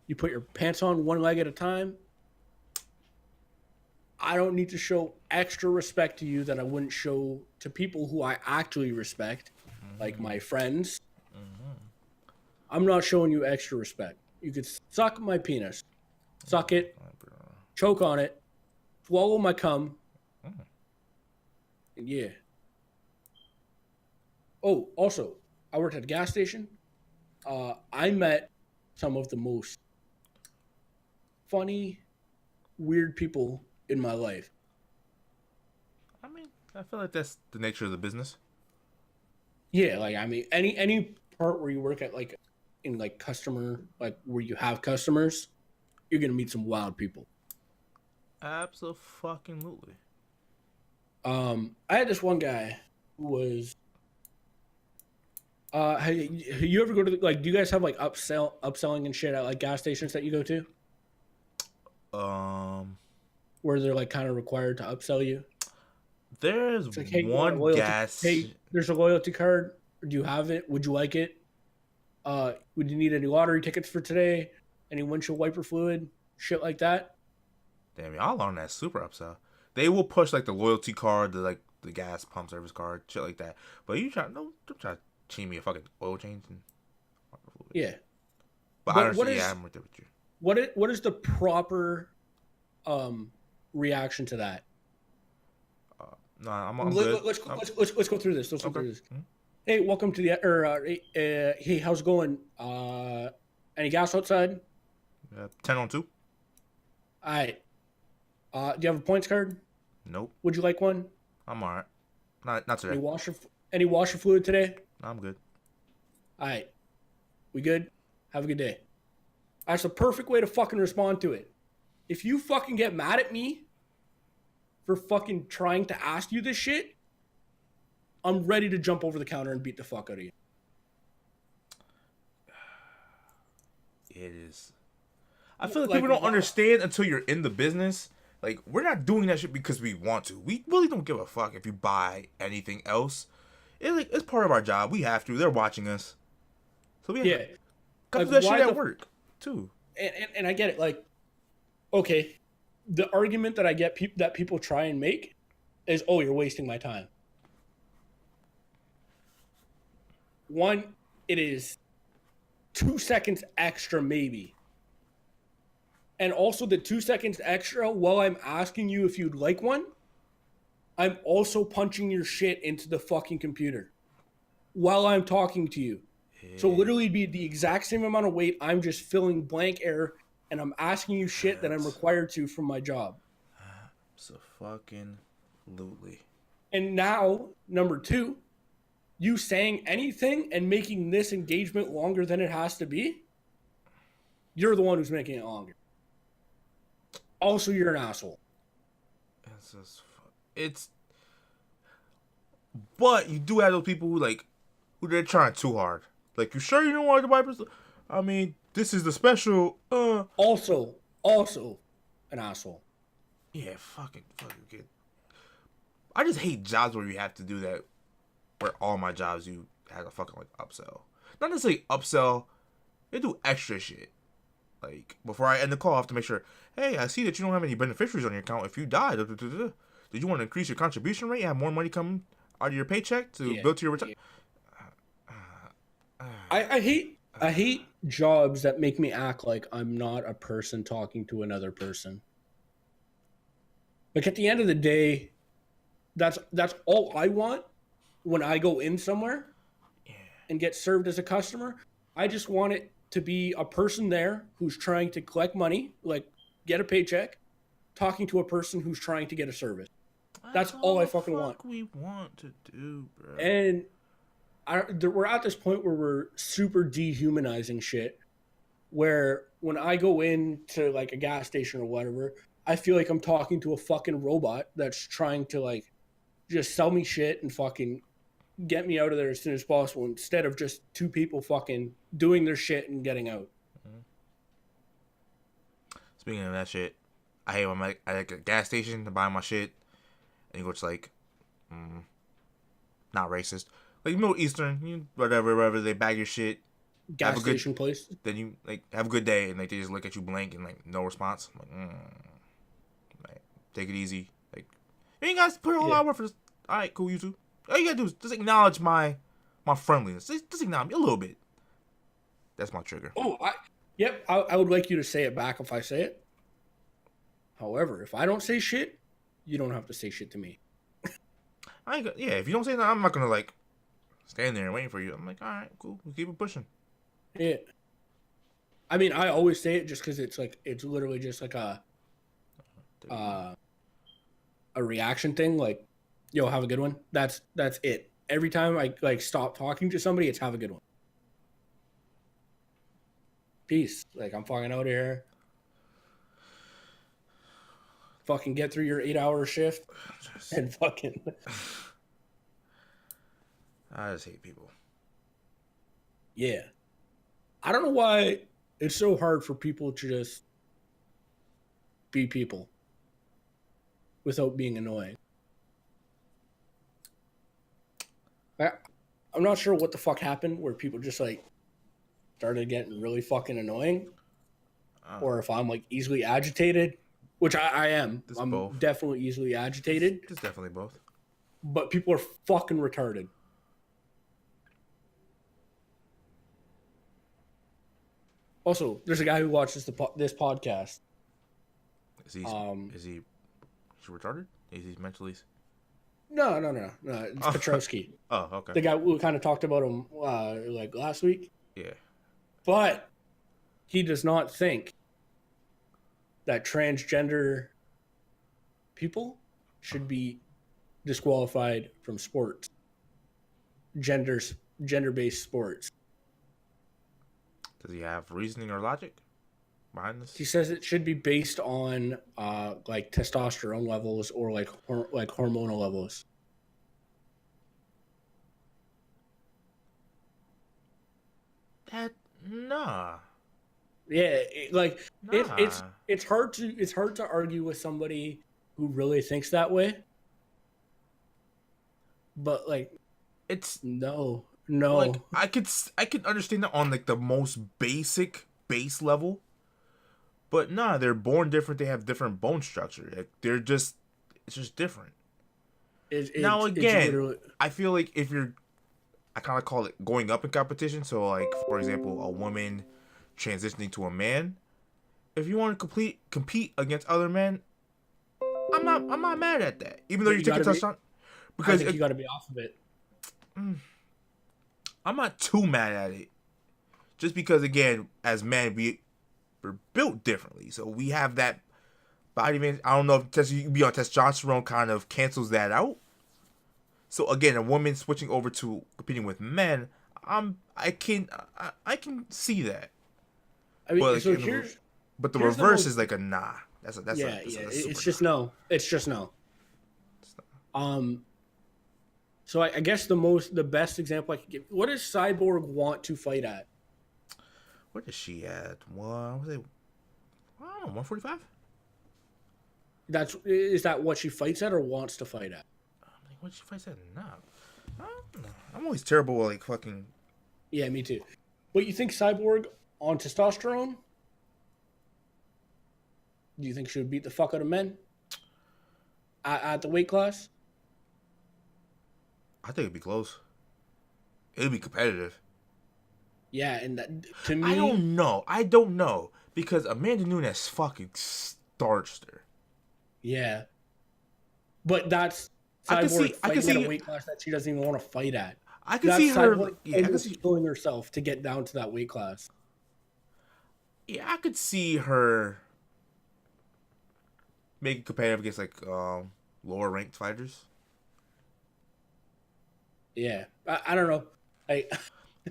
You put your pants on one leg at a time. I don't need to show extra respect to you that I wouldn't show to people who I actually respect, like my friends. I'm not showing you extra respect. You could suck my penis. Suck it. Choke on it. Swallow my cum. And yeah. Oh, also, I worked at a gas station. I met some of the most funny, weird people in my life. I mean, I feel like that's the nature of the business. Yeah, like, I mean, any part where you work at, like, in, like, customer, like, where you have customers, you're going to meet some wild people. Absolutely. I had this one guy who was, you ever go to, like, do you guys have, like, upselling and shit at, like, gas stations that you go to? Where they're, like, kind of required to upsell you? There's like, hey, one gas. Hey, there's a loyalty card. Do you have it? Would you like it? Would you need any lottery tickets for today? Any windshield wiper fluid? Shit like that? Damn, y'all on that super upsell. They will push, like, the loyalty card, the gas pump service card, shit like that. But you don't try to cheat me a fucking oil change and wiper fluid. Yeah. But I understand, I'm right there with you. What is the proper reaction to that? No, I'm good. Let's go through this. Let's go through this. Mm-hmm. Hey, welcome to the hey, how's it going? Any gas outside? 10 on 2. All right. Do you have a points card? Nope. Would you like one? I'm all right. Not today. Any washer fluid today? No, I'm good. All right. We good? Have a good day. That's the perfect way to fucking respond to it. If you fucking get mad at me for fucking trying to ask you this shit, I'm ready to jump over the counter and beat the fuck out of you. It is. I feel like people don't understand until you're in the business. Like, we're not doing that shit because we want to. We really don't give a fuck if you buy anything else. It's part of our job. We have to. They're watching us. So we have to do that shit at work, too. And I get it. Like, okay, the argument that I get that people try and make is, oh, you're wasting my time. One, it is 2 seconds extra, maybe. And also the 2 seconds extra while I'm asking you if you'd like one, I'm also punching your shit into the fucking computer while I'm talking to you. Yeah. So literally be the exact same amount of weight. I'm just filling blank air and I'm asking you shit that I'm required to from my job. So fucking absolutely. And now, number 2, you saying anything and making this engagement longer than it has to be, you're the one who's making it longer. Also, you're an asshole. But you do have those people who they're trying too hard. Like, you sure you don't want the wipers? I mean, this is the special. Also, an asshole. Yeah, fucking kid. I just hate jobs where you have to do that. Where all my jobs you have to fucking upsell. Not necessarily upsell. They do extra shit. Like, before I end the call, I have to make sure, hey, I see that you don't have any beneficiaries on your account. If you die, Did you want to increase your contribution rate? Have more money coming out of your paycheck to build to your retirement? I hate jobs that make me act like I'm not a person talking to another person. Like at the end of the day, that's all I want when I go in somewhere and get served as a customer. I just want it to be a person there who's trying to collect money, like get a paycheck, talking to a person who's trying to get a service. That's all I fucking want. We want to do, bro. And we're at this point where we're super dehumanizing shit. Where when I go into like a gas station or whatever, I feel like I'm talking to a fucking robot that's trying to like just sell me shit and fucking get me out of there as soon as possible, instead of just two people fucking doing their shit and getting out. Speaking of that shit, I hate when I'm at like a gas station to buy my shit, and you go to like, not racist, like Middle Eastern, whatever they bag your shit. Gas station place. Then you like have a good day, and like they just look at you blank and like no response. I'm like, take it easy. Like, you ain't guys put a whole lot of work for this. All right, cool, you two. All you gotta do is just acknowledge my friendliness. Just acknowledge me a little bit. That's my trigger. Oh, I would like you to say it back if I say it. However, if I don't say shit, you don't have to say shit to me. If you don't say that, I'm not gonna like stand there and waiting for you. I'm like, all right, cool, we'll keep it pushing. Yeah. I mean, I always say it just because it's literally just like a reaction thing. Like, yo, have a good one. That's it. Every time I like stop talking to somebody, it's have a good one. Peace. Like, I'm fucking out of here. Fucking get through your 8-hour shift and fucking. I just hate people. Yeah. I don't know why it's so hard for people to just be people without being annoying. I'm not sure what the fuck happened where people just like started getting really fucking annoying, or if I'm like easily agitated, which I am. I'm both. Definitely easily agitated. It's definitely both. But people are fucking retarded. Also, there's a guy who watches this podcast. Is he retarded? Is he mentally? No. It's Petrosky. Oh, okay. The guy we kind of talked about him like last week. Yeah. But he does not think that transgender people should be disqualified from sports. Gender-based sports. Does he have reasoning or logic behind this? He says it should be based on like testosterone levels or like hormonal levels. Nah. Yeah, it's hard to argue with somebody who really thinks that way. But like, it's no. Like I could understand that on like the most base level, but nah, they're born different. They have different bone structure. Like it's just different. Now again, I feel like I kind of call it going up in competition. So like, for example, a woman transitioning to a man. If you want to compete against other men, I'm not mad at that. Even though you take a touchdown, because you got to be off of it. I'm not too mad at it. Just because, again, as men, we're built differently. So we have that body advantage. I don't know if you be on testosterone kind of cancels that out. So, again, a woman switching over to competing with men, I can see that. I mean, but, like, so but the reverse is like a nah. It's just no. It's just no. So I guess the best example I could give. What does Cyborg want to fight at? Where is she at? What was it? I don't know, 145. Is that what she fights at or wants to fight at? I'm like, what she fights at now? I don't know. I'm always terrible with like fucking. Yeah, me too. But you think Cyborg on testosterone? Do you think she would beat the fuck out of men? at the weight class? I think it'd be close. It'd be competitive. Yeah, and that, to I me, don't know. I don't know because Amanda Nunes fucking starched her. yeah. But that's I could Cyborg see. I could fighting at a see. weight class that she doesn't even want to fight at. I could see That's her. Cyborg Yeah, I could almost see. killing herself to get down to that weight class. Yeah, I could see her making competitive against like lower ranked fighters. Yeah, I don't know. I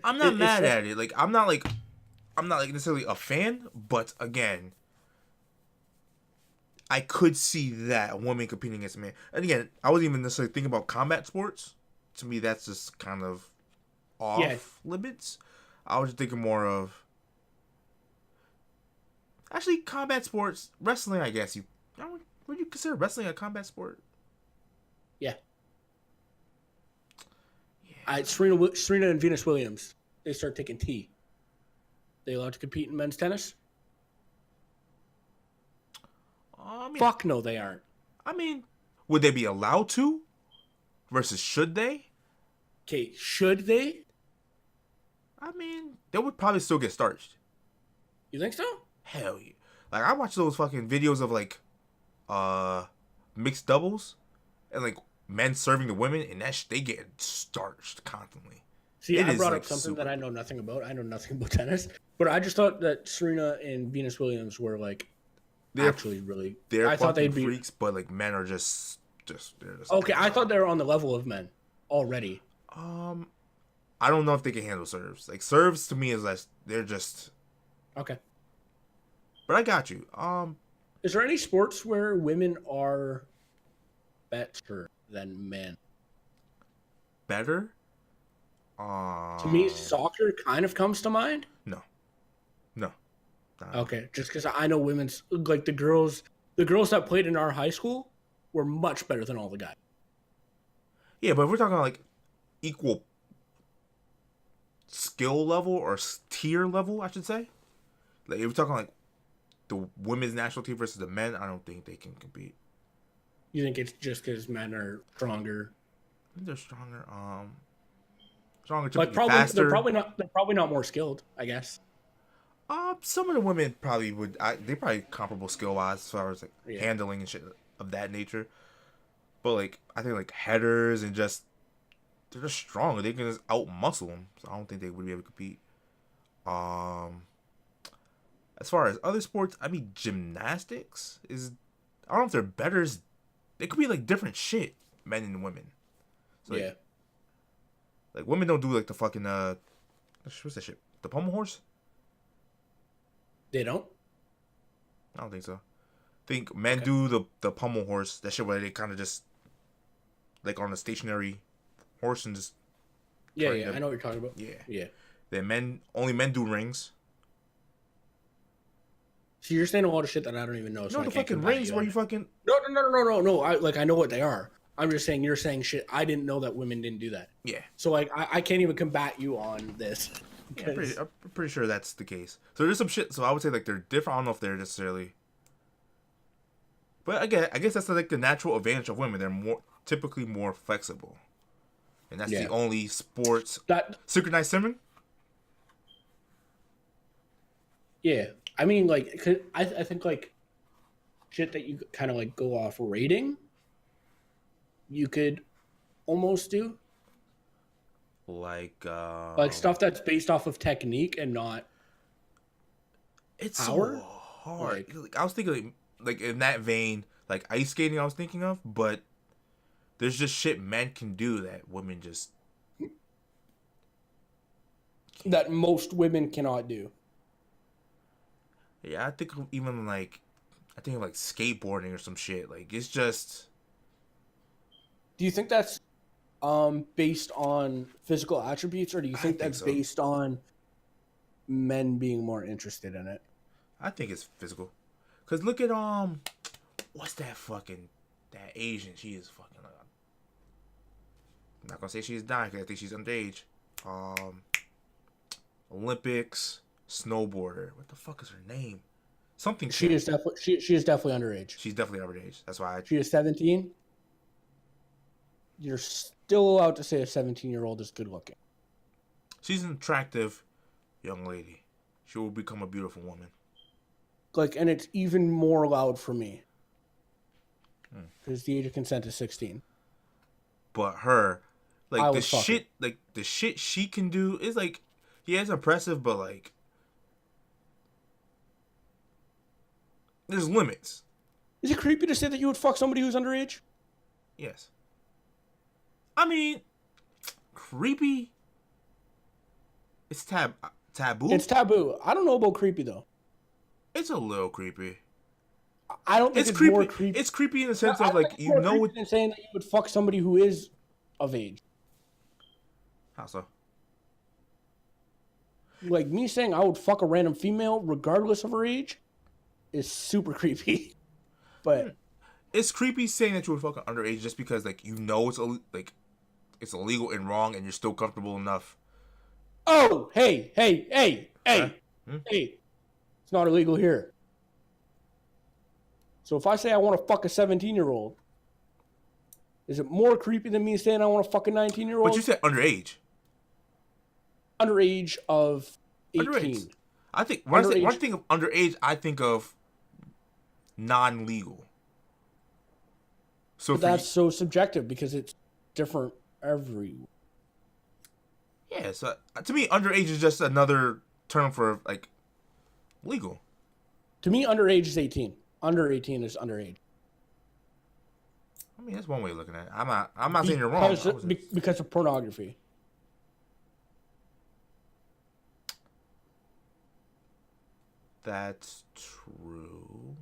I'm not it's mad at it. Like I'm not like necessarily a fan, but again, I could see that a woman competing against a man. And again, I wasn't even necessarily thinking about combat sports. To me, that's just kind of yeah. off limits. I was just thinking more of actually combat sports, wrestling. I guess would you consider wrestling a combat sport? Yeah. Yeah. Serena and Venus Williams, they start taking tea. They allowed to compete in men's tennis? Fuck no, they aren't. I mean, would they be allowed to? Versus should they? Okay, should they? I mean, they would probably still get starched. You think so? Hell yeah. Like I watch those fucking videos of like mixed doubles and like men serving the women and they get starched constantly. See, I brought up something that I know nothing about. I know nothing about tennis, but I just thought that Serena and Venus Williams were like actually really. They're I thought they'd be freaks, but like men are just they're just okay. I thought they were on the level of men already. I don't know if they can handle serves. Like serves to me is like they're just okay. But I got you. Is there any sports where women are better than men? Better? To me, soccer kind of comes to mind. No. Okay, just because I know women's like the girls that played in our high school were much better than all the guys. Yeah, but if we're talking like equal skill level or tier level, I should say. Like if we're talking like the women's national team versus the men, I don't think they can compete. You think it's just because men are stronger? I think they're stronger. Stronger, like faster. They're probably not more skilled, I guess. Some of the women probably would. They probably comparable skill wise as far as like handling and shit of that nature. But like I think like headers and just they're just stronger. They can just out muscle them. So I don't think they would be able to compete. As far as other sports, I mean gymnastics is. I don't know if they're better. They could be like different shit, men and women. So, yeah. Like women don't do like the fucking what's that shit? The pommel horse? They don't? I don't think so. I think men do the pommel horse, that shit where they kind of just like on a stationary horse and just yeah, I know what you're talking about. Yeah. Then only men do rings. So you're saying a lot of shit that I don't even know. So the fucking rings where you fucking No. I know what they are. I'm just saying you're saying shit. I didn't know that women didn't do that. Yeah. So like I can't even combat you on this. Yeah, I'm pretty sure that's the case. So there's some shit. So I would say like they're different. I don't know if they're necessarily. But again, I guess that's like the natural advantage of women. They're typically more flexible, and that's the only sports that synchronized swimming. Yeah, I mean, like I think like shit that you kind of like go off rating. You could almost do. Like stuff that's based off of technique and not it's power. So hard. Like, I was thinking like in that vein, like ice skating I was thinking of, but there's just shit men can do that women just can't. That most women cannot do. Yeah, I think even like skateboarding or some shit. Like it's just. Do you think that's based on physical attributes, or do you think that's based on men being more interested in it? I think it's physical. Cause look at what's that Asian? She is fucking. I'm not gonna say she's dying because I think she's underage. Olympics snowboarder. What the fuck is her name? Something. She is definitely underage. She's definitely underage. That's why she is 17. you're still allowed to say a 17-year-old is good looking. She's an attractive young lady. She will become a beautiful woman. Like, and it's even more allowed for me. Because the age of consent is 16. But her, like, the shit she can do is, like, yeah, it's impressive, but, like, there's limits. Is it creepy to say that you would fuck somebody who's underage? Yes. I mean, creepy? It's taboo? It's taboo. I don't know about creepy, though. It's a little creepy. I don't think it's creepy. More creepy. It's creepy in the sense of, like, you know what... than saying that you would fuck somebody who is of age. How so? Like, me saying I would fuck a random female regardless of her age is super creepy. But... It's creepy saying that you would fuck an underage just because, like, you know it's, like, it's illegal and wrong and you're still comfortable enough. Oh, hey. Hey. It's not illegal here. So if I say I want to fuck a 17-year-old, is it more creepy than me saying I want to fuck a 19-year-old? But you said underage. Underage of 18. Underage. I think when I think of underage, I think of non-legal. So but that's so subjective because it's different everywhere. Yeah, so to me, underage is just another term for, like, legal. To me, underage is 18. Under 18 is underage. I mean, that's one way of looking at it. I'm not saying you're wrong. Because of pornography. That's true.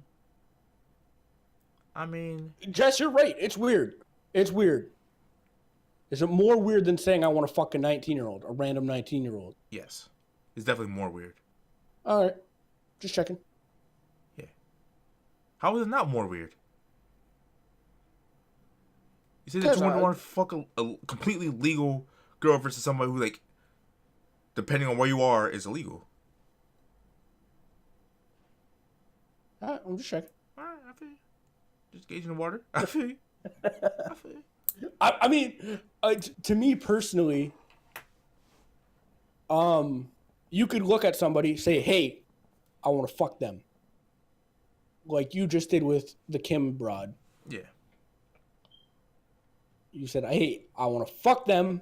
I mean... Jess, you're right. It's weird. Is it more weird than saying I want to fuck a 19-year-old, a random 19-year-old? Yes. It's definitely more weird. All right. Just checking. Yeah. How is it not more weird? You said that you want to fuck a completely legal girl versus somebody who, like, depending on where you are, is illegal. All right, I'm just checking. All right, I feel you. Just gauging the water. I feel you. I mean, to me personally, you could look at somebody, say, hey, I want to fuck them. Like you just did with the Kim broad. Yeah. You said, hey, I want to fuck them.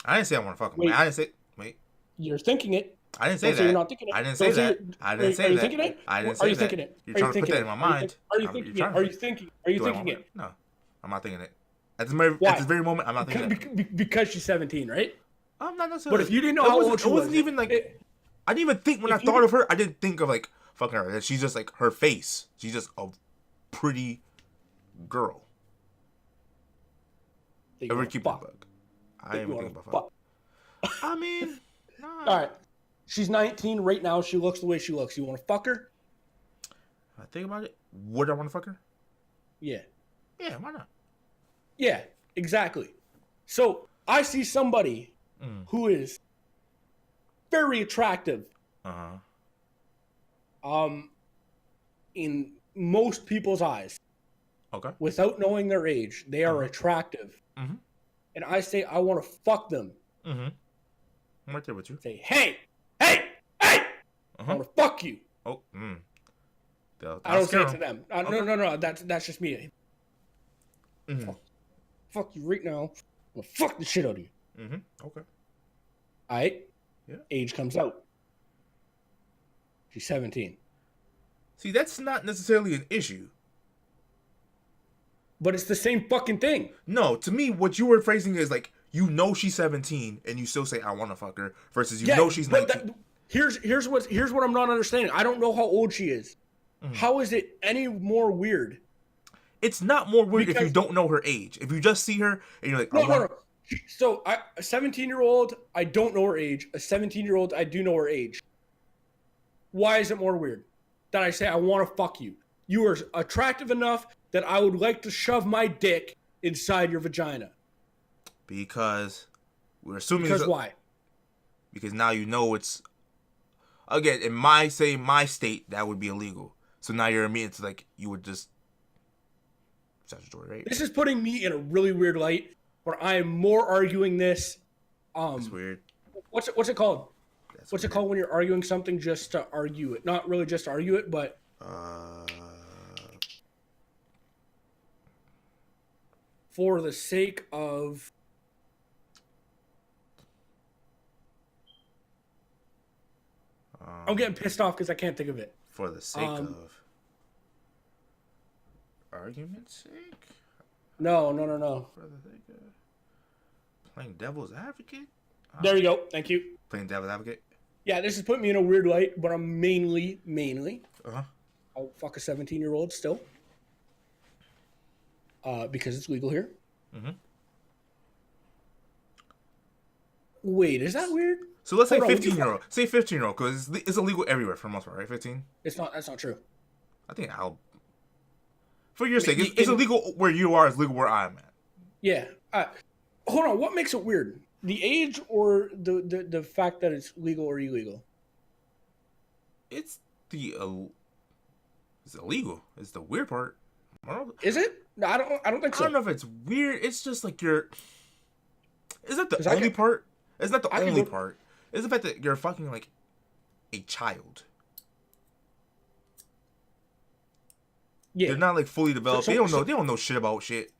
I didn't say I want to fuck them. Wait. I didn't say, wait. You're thinking it. I didn't say that. You're not thinking it. I didn't say that. I didn't say that. Are you thinking it? I didn't say that. Thinking it? You're trying to put that in my mind. Are you thinking it? Are you thinking it? No, I'm not thinking it. At this very moment, I'm not thinking it. Because she's 17, right? I'm not necessarily. But if you didn't know how old she was, it wasn't even like. I didn't even think when I thought of her. I didn't think of like fucking her. She's just like her face. She's just a pretty girl. Ever keep a bug? I ain't even thinking about fuck. I mean, nah. All right. She's 19 right now. She looks the way she looks. You want to fuck her? I think about it. Would I want to fuck her? Yeah. Yeah, why not? Yeah, exactly. So I see somebody who is very attractive. In most people's eyes. Okay. Without knowing their age, they are attractive. Mm-hmm. And I say I want to fuck them. Mm-hmm. I'm right there with you. Say, hey! I want to fuck you. Oh, I don't say it to them. No. That's just me. Fuck you right now. I'm gonna fuck the shit out of you. Okay. Alright? Yeah. Age comes out. She's 17. See, that's not necessarily an issue. But it's the same fucking thing. No, to me, what you were phrasing is like, you know she's 17 and you still say I want to fuck her versus you know she's 19. Here's what I'm not understanding. I don't know how old she is. How is it any more weird? It's not more weird if you don't know her age. If you just see her and you're like, no. So a 17-year-old, I don't know her age. A 17-year-old, I do know her age. Why is it more weird that I say I want to fuck you? You are attractive enough that I would like to shove my dick inside your vagina. Because we're assuming. Because why? Because now you know it's. Again, in my state, that would be illegal. So now you're immediate to like you would just statutory rape. This is putting me in a really weird light but I am more arguing this. That's weird. What's it called? That's What's weird. it called when you're arguing something just to argue it? Not really just to argue it, but for the sake of. I'm getting pissed off because I can't think of it. For the sake of argument's sake? No. For the sake of playing devil's advocate? There you go. Thank you. Playing devil's advocate? Yeah, this is putting me in a weird light, but I'm mainly, Uh-huh. I'll fuck a 17-year-old still. Because it's legal here. Mm-hmm. Wait, is that weird? So let's say 15-year-old. Say 15-year-old, because it's illegal everywhere for the most part, right? 15? That's not true. I think for your sake, it's illegal where you are, it's legal where I'm at. Yeah. Hold on, what makes it weird? The age or the fact that it's legal or illegal? It's illegal. It's the weird part. Is it? No, I don't think so. I don't know if it's weird. It's just like is that the only part? It's not the only part. It's the fact that you're fucking like a child. Yeah. They're not like fully developed. They don't know shit about shit.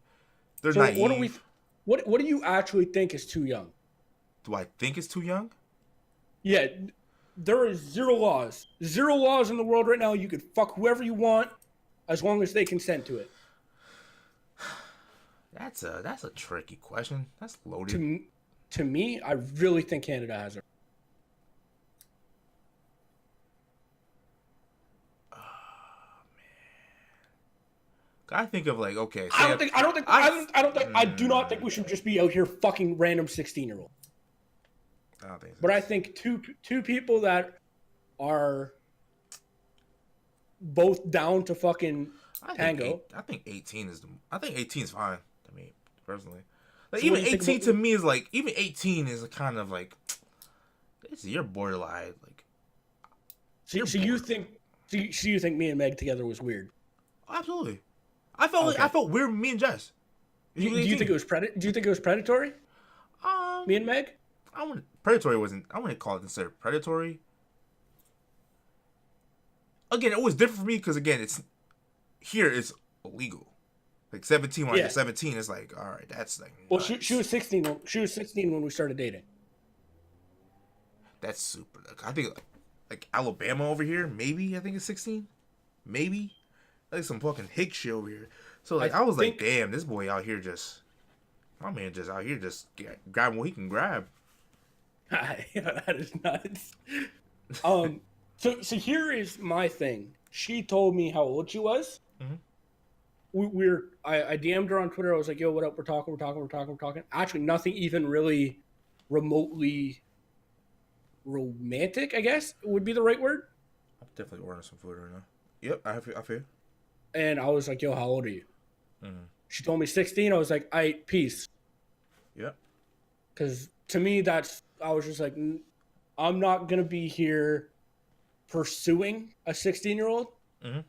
They're naive. What do you actually think is too young? Do I think it's too young? Yeah. There is zero laws. Zero laws in the world right now. You can fuck whoever you want as long as they consent to it. That's a tricky question. That's loaded. To me, I really think Canada has it. Oh man. I think of like, okay. I do not think we should just be out here fucking random 16-year-old. I don't think so. But I think two people that are both down to fucking tango. I think 18 is fine to me personally. Like so even 18 to me is like 18 is a kind of like you're borderline like. So you think me and Meg together was weird? Absolutely. I felt weird with me and Jess. Do you think it was predatory? Me and Meg? I wouldn't call it considered predatory. Again, it was different for me because again, it's illegal. Like 17 when you're 17 is like, all right, that's like. Well, she was 16. She was 16 when we started dating. That's super. I think like Alabama over here, maybe I think it's 16, maybe. Like some fucking hick shit over here. So like I was like, damn, this boy out here my man just out here just grabbing what he can grab. That is nuts. So here is my thing. She told me how old she was. Mm-hmm. I DM'd her on Twitter. I was like, yo, what up? We're talking. Actually, nothing even really remotely romantic, I guess would be the right word. I'm definitely ordering some food right now. Yep, I feel. And I was like, yo, how old are you? Mm-hmm. She told me 16. I was like, all right, peace. Yep. Because to me, I was just like, I'm not going to be here pursuing a 16-year-old. Mm-hmm.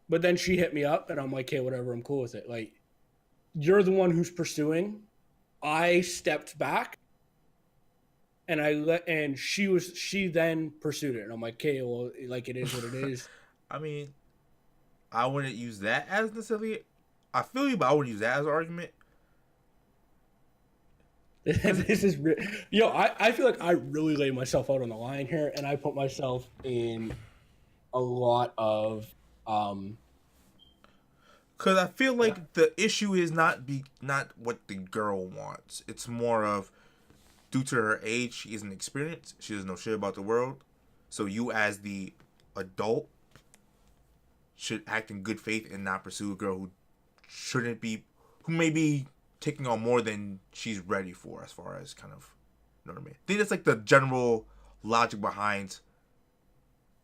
But then she hit me up, and I'm like, hey, whatever, I'm cool with it. Like, you're the one who's pursuing. I stepped back, and she then pursued it. And I'm like, okay, well, like, it is what it is. I mean, I wouldn't use that as necessarily. I feel you, but I wouldn't use that as an argument. This is I feel like I really lay myself out on the line here, and I put myself in a lot of because I feel like the issue is not what the girl wants. It's more of due to her age, she isn't experienced. She doesn't know shit about the world. So you as the adult should act in good faith and not pursue a girl who may be taking on more than she's ready for, as far as kind of, you know what I mean? I think that's like the general logic behind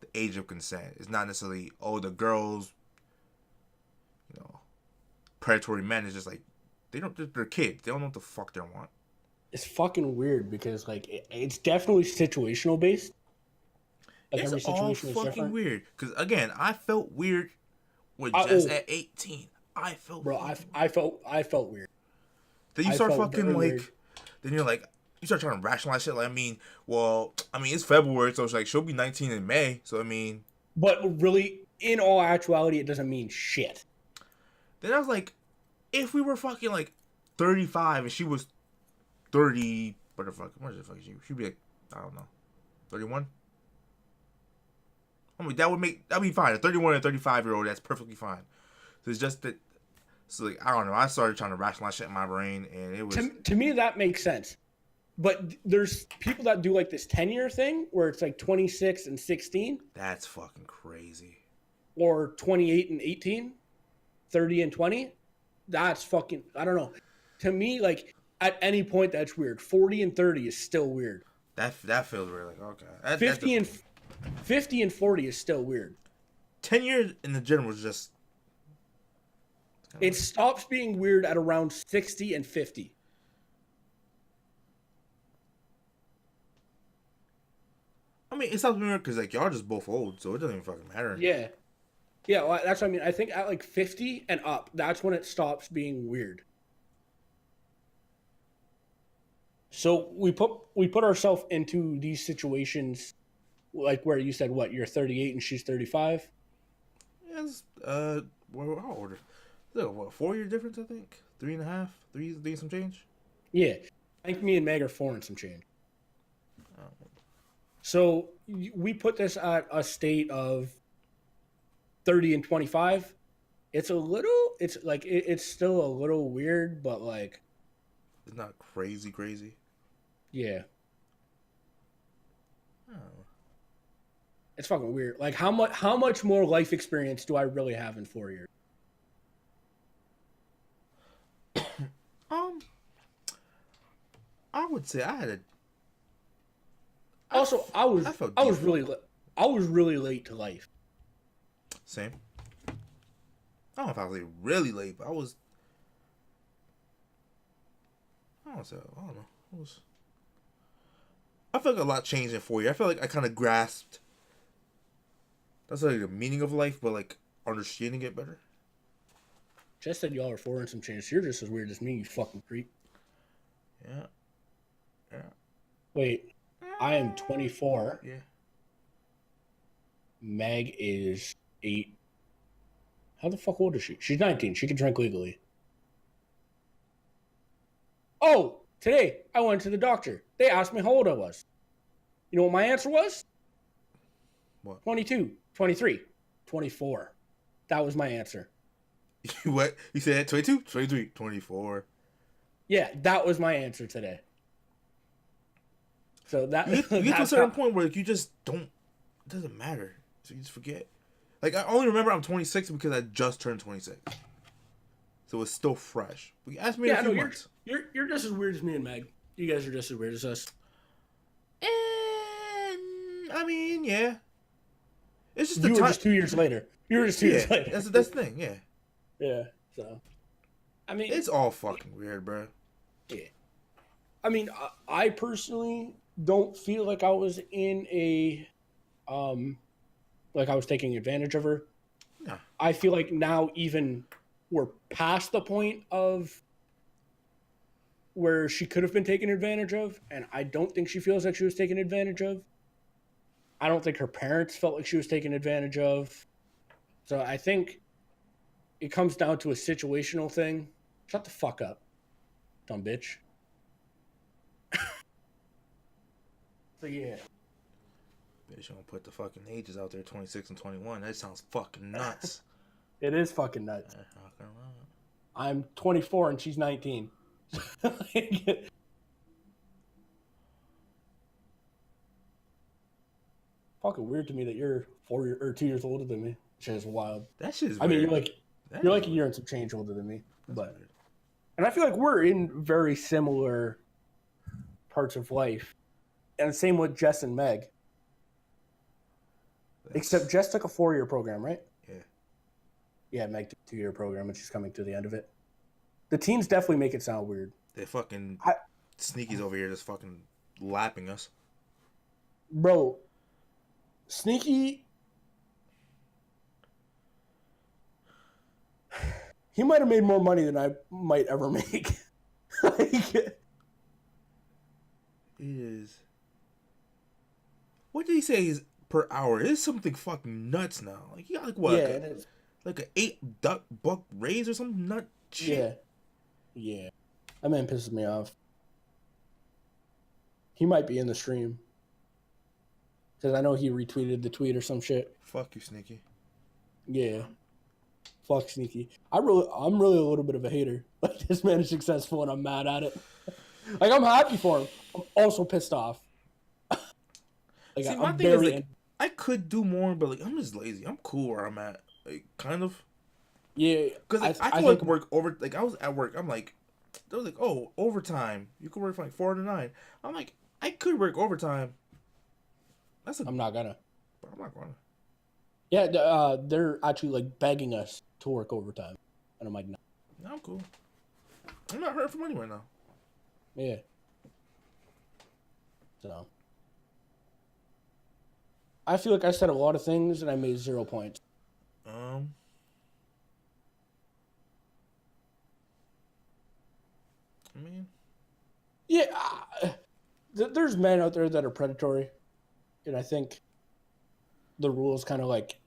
the age of consent. It's not necessarily, the girls, predatory men. Is just like, they're kids. They don't know what the fuck they want. It's fucking weird because like it's definitely situational based. Like it's all fucking weird. Because again, I felt weird with Jess at 18. I felt. Bro, I felt weird. Then you I start felt fucking very like. weird. Then you're like, you start trying to rationalize shit. Like, it's February, so it's like she'll be 19 in May. So I mean, But really, in all actuality, it doesn't mean shit. then I was like, if we were fucking like 35 and she was 30, what the fuck? What the fuck? She'd be like, I don't know, 31. I mean, that'd be fine. A 31 and 35-year-old, that's perfectly fine. So it's just that. So like, I don't know. I started trying to rationalize shit in my brain, and it was To me, that makes sense. But there's people that do like this 10-year thing where it's like 26 and 16, that's fucking crazy. or 28 and 18, 30 and 20. That's fucking, I don't know. To me, like at any point, that's weird. 40 and 30 is still weird. That feels weird. Like, okay, 50 and 40 is still weird. 10 years in the gym was just. It stops being weird at around 60 and 50. I mean, it sounds weird because like y'all just both old, so it doesn't even fucking matter. Yeah. Yeah, well, that's what I mean. I think at like 50 and up, that's when it stops being weird. So we put ourselves into these situations, like where you said, what, you're 38 and she's 35? Yes. How old? Look, what, 4 year difference? I think 3.5, three some change. Yeah, I think me and Meg are 4 and some change. So we put this at a state of 30 and 25. It's still a little weird, but like, it's not crazy. yeah. Oh. It's fucking weird. Like how much more life experience do I really have in 4 years? I would say I had a. Also, I was really late to life. Same. I don't know if I was like really late, but I was. I don't know. I feel like a lot changed in 4 years. I feel like I kind of grasped. That's like the meaning of life, but like understanding it better. Jess said y'all are 4 and some change. You're just as weird as me, you fucking creep. Yeah. Wait, I am 24. Yeah. Meg is 8. How the fuck old is she? She's 19. She can drink legally. Oh, today I went to the doctor. They asked me how old I was. You know what my answer was? What? 22, 23, 24. That was my answer. What? You said 22, 23, 24. Yeah, that was my answer today. So that you get to a certain point where like, you just don't. It doesn't matter. So you just forget. Like I only remember I'm 26 because I just turned 26. So it's still fresh. But you asked me in a few months. You're just as weird as me and Meg. You guys are just as weird as us. And I mean, yeah. It's just you were just 2 years later. You were just 2 years later. That's the thing. Yeah. Yeah. So, I mean, it's all fucking weird, bro. Yeah. I mean, I personally don't feel like I was in a, like I was taking advantage of her. No. I feel like now even we're past the point of where she could have been taken advantage of, and I don't think she feels like she was taken advantage of. I don't think her parents felt like she was taken advantage of. So I think it comes down to a situational thing. Shut the fuck up, dumb bitch. So yeah. Bitch, don't put the fucking ages out there, 26 and 21. That sounds fucking nuts. It is fucking nuts. I'm 24 and she's 19. Fucking weird to me that you're 2 years older than me. Shit is wild. That shit's weird. I mean, you're like a year and some change older than me. And I feel like we're in very similar parts of life. And same with Jess and Meg. Except Jess took a 4-year program, right? Yeah. Yeah, Meg took a 2-year program and she's coming to the end of it. The teens definitely make it sound weird. They fucking Sneaky's over here just fucking lapping us. Bro, Sneaky, he might have made more money than I might ever make. Like, it is. What did he say is per hour? It is something fucking nuts now. Like, he got like what? yeah, Like it is. like an $8 raise or some nut shit. Yeah. That man pisses me off. He might be in the stream. Because I know he retweeted the tweet or some shit. Fuck you, Sneaky. Yeah. Fuck Sneaky. I'm really a little bit of a hater. Like, this man is successful and I'm mad at it. Like, I'm happy for him. I'm also pissed off. Like, See, I'm my thing is, very like, I could do more, but, like, I'm just lazy. I'm cool where I'm at. Like, kind of. Yeah. Because, like, I could, like, work over... Like, I was at work. I'm like... They was like, oh, overtime. You could work from, like, 4 to 9. I'm like, I could work overtime. I'm not gonna. But I'm not gonna. Yeah, they're actually, like, begging us to work overtime. And I'm like, no. No, I'm cool. I'm not hurting for money right now. Yeah. So. I feel like I said a lot of things and I made 0 points. I mean... Yeah, there's men out there that are predatory. And I think the rules kind of, like,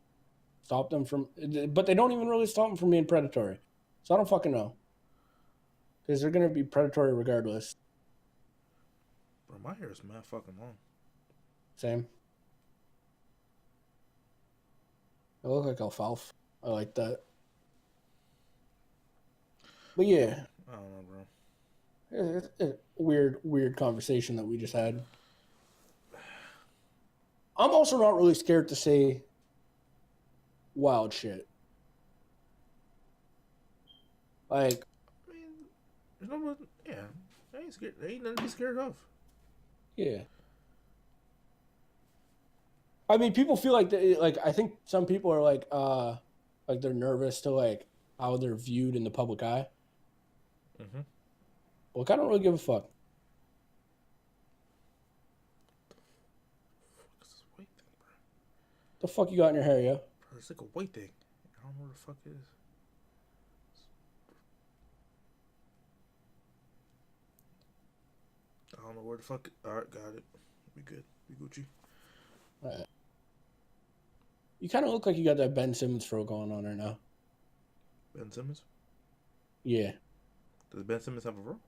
stop them from... But they don't even really stop them from being predatory. So I don't fucking know. Because they're going to be predatory regardless. Bro, my hair is mad fucking long. Same. I look like alfalfa. I like that. But yeah. I don't know, bro. It's a weird conversation that we just had. I'm also not really scared to say wild shit. Like, I mean, there's no... Yeah. I ain't scared. There ain't nothing to be scared of. yeah. I mean, people feel like I think some people are like they're nervous to like how they're viewed in the public eye. Mm-hmm. Well, I don't really give a fuck. What's this white thing, bro? The fuck you got in your hair, yo? Bro, it's like a white thing. I don't know what the fuck it is. I don't know where the fuck. Alright, got it. We good. We Gucci. All right. You kind of look like you got that Ben Simmons throw going on right now. Ben Simmons? Yeah. Does Ben Simmons have a role?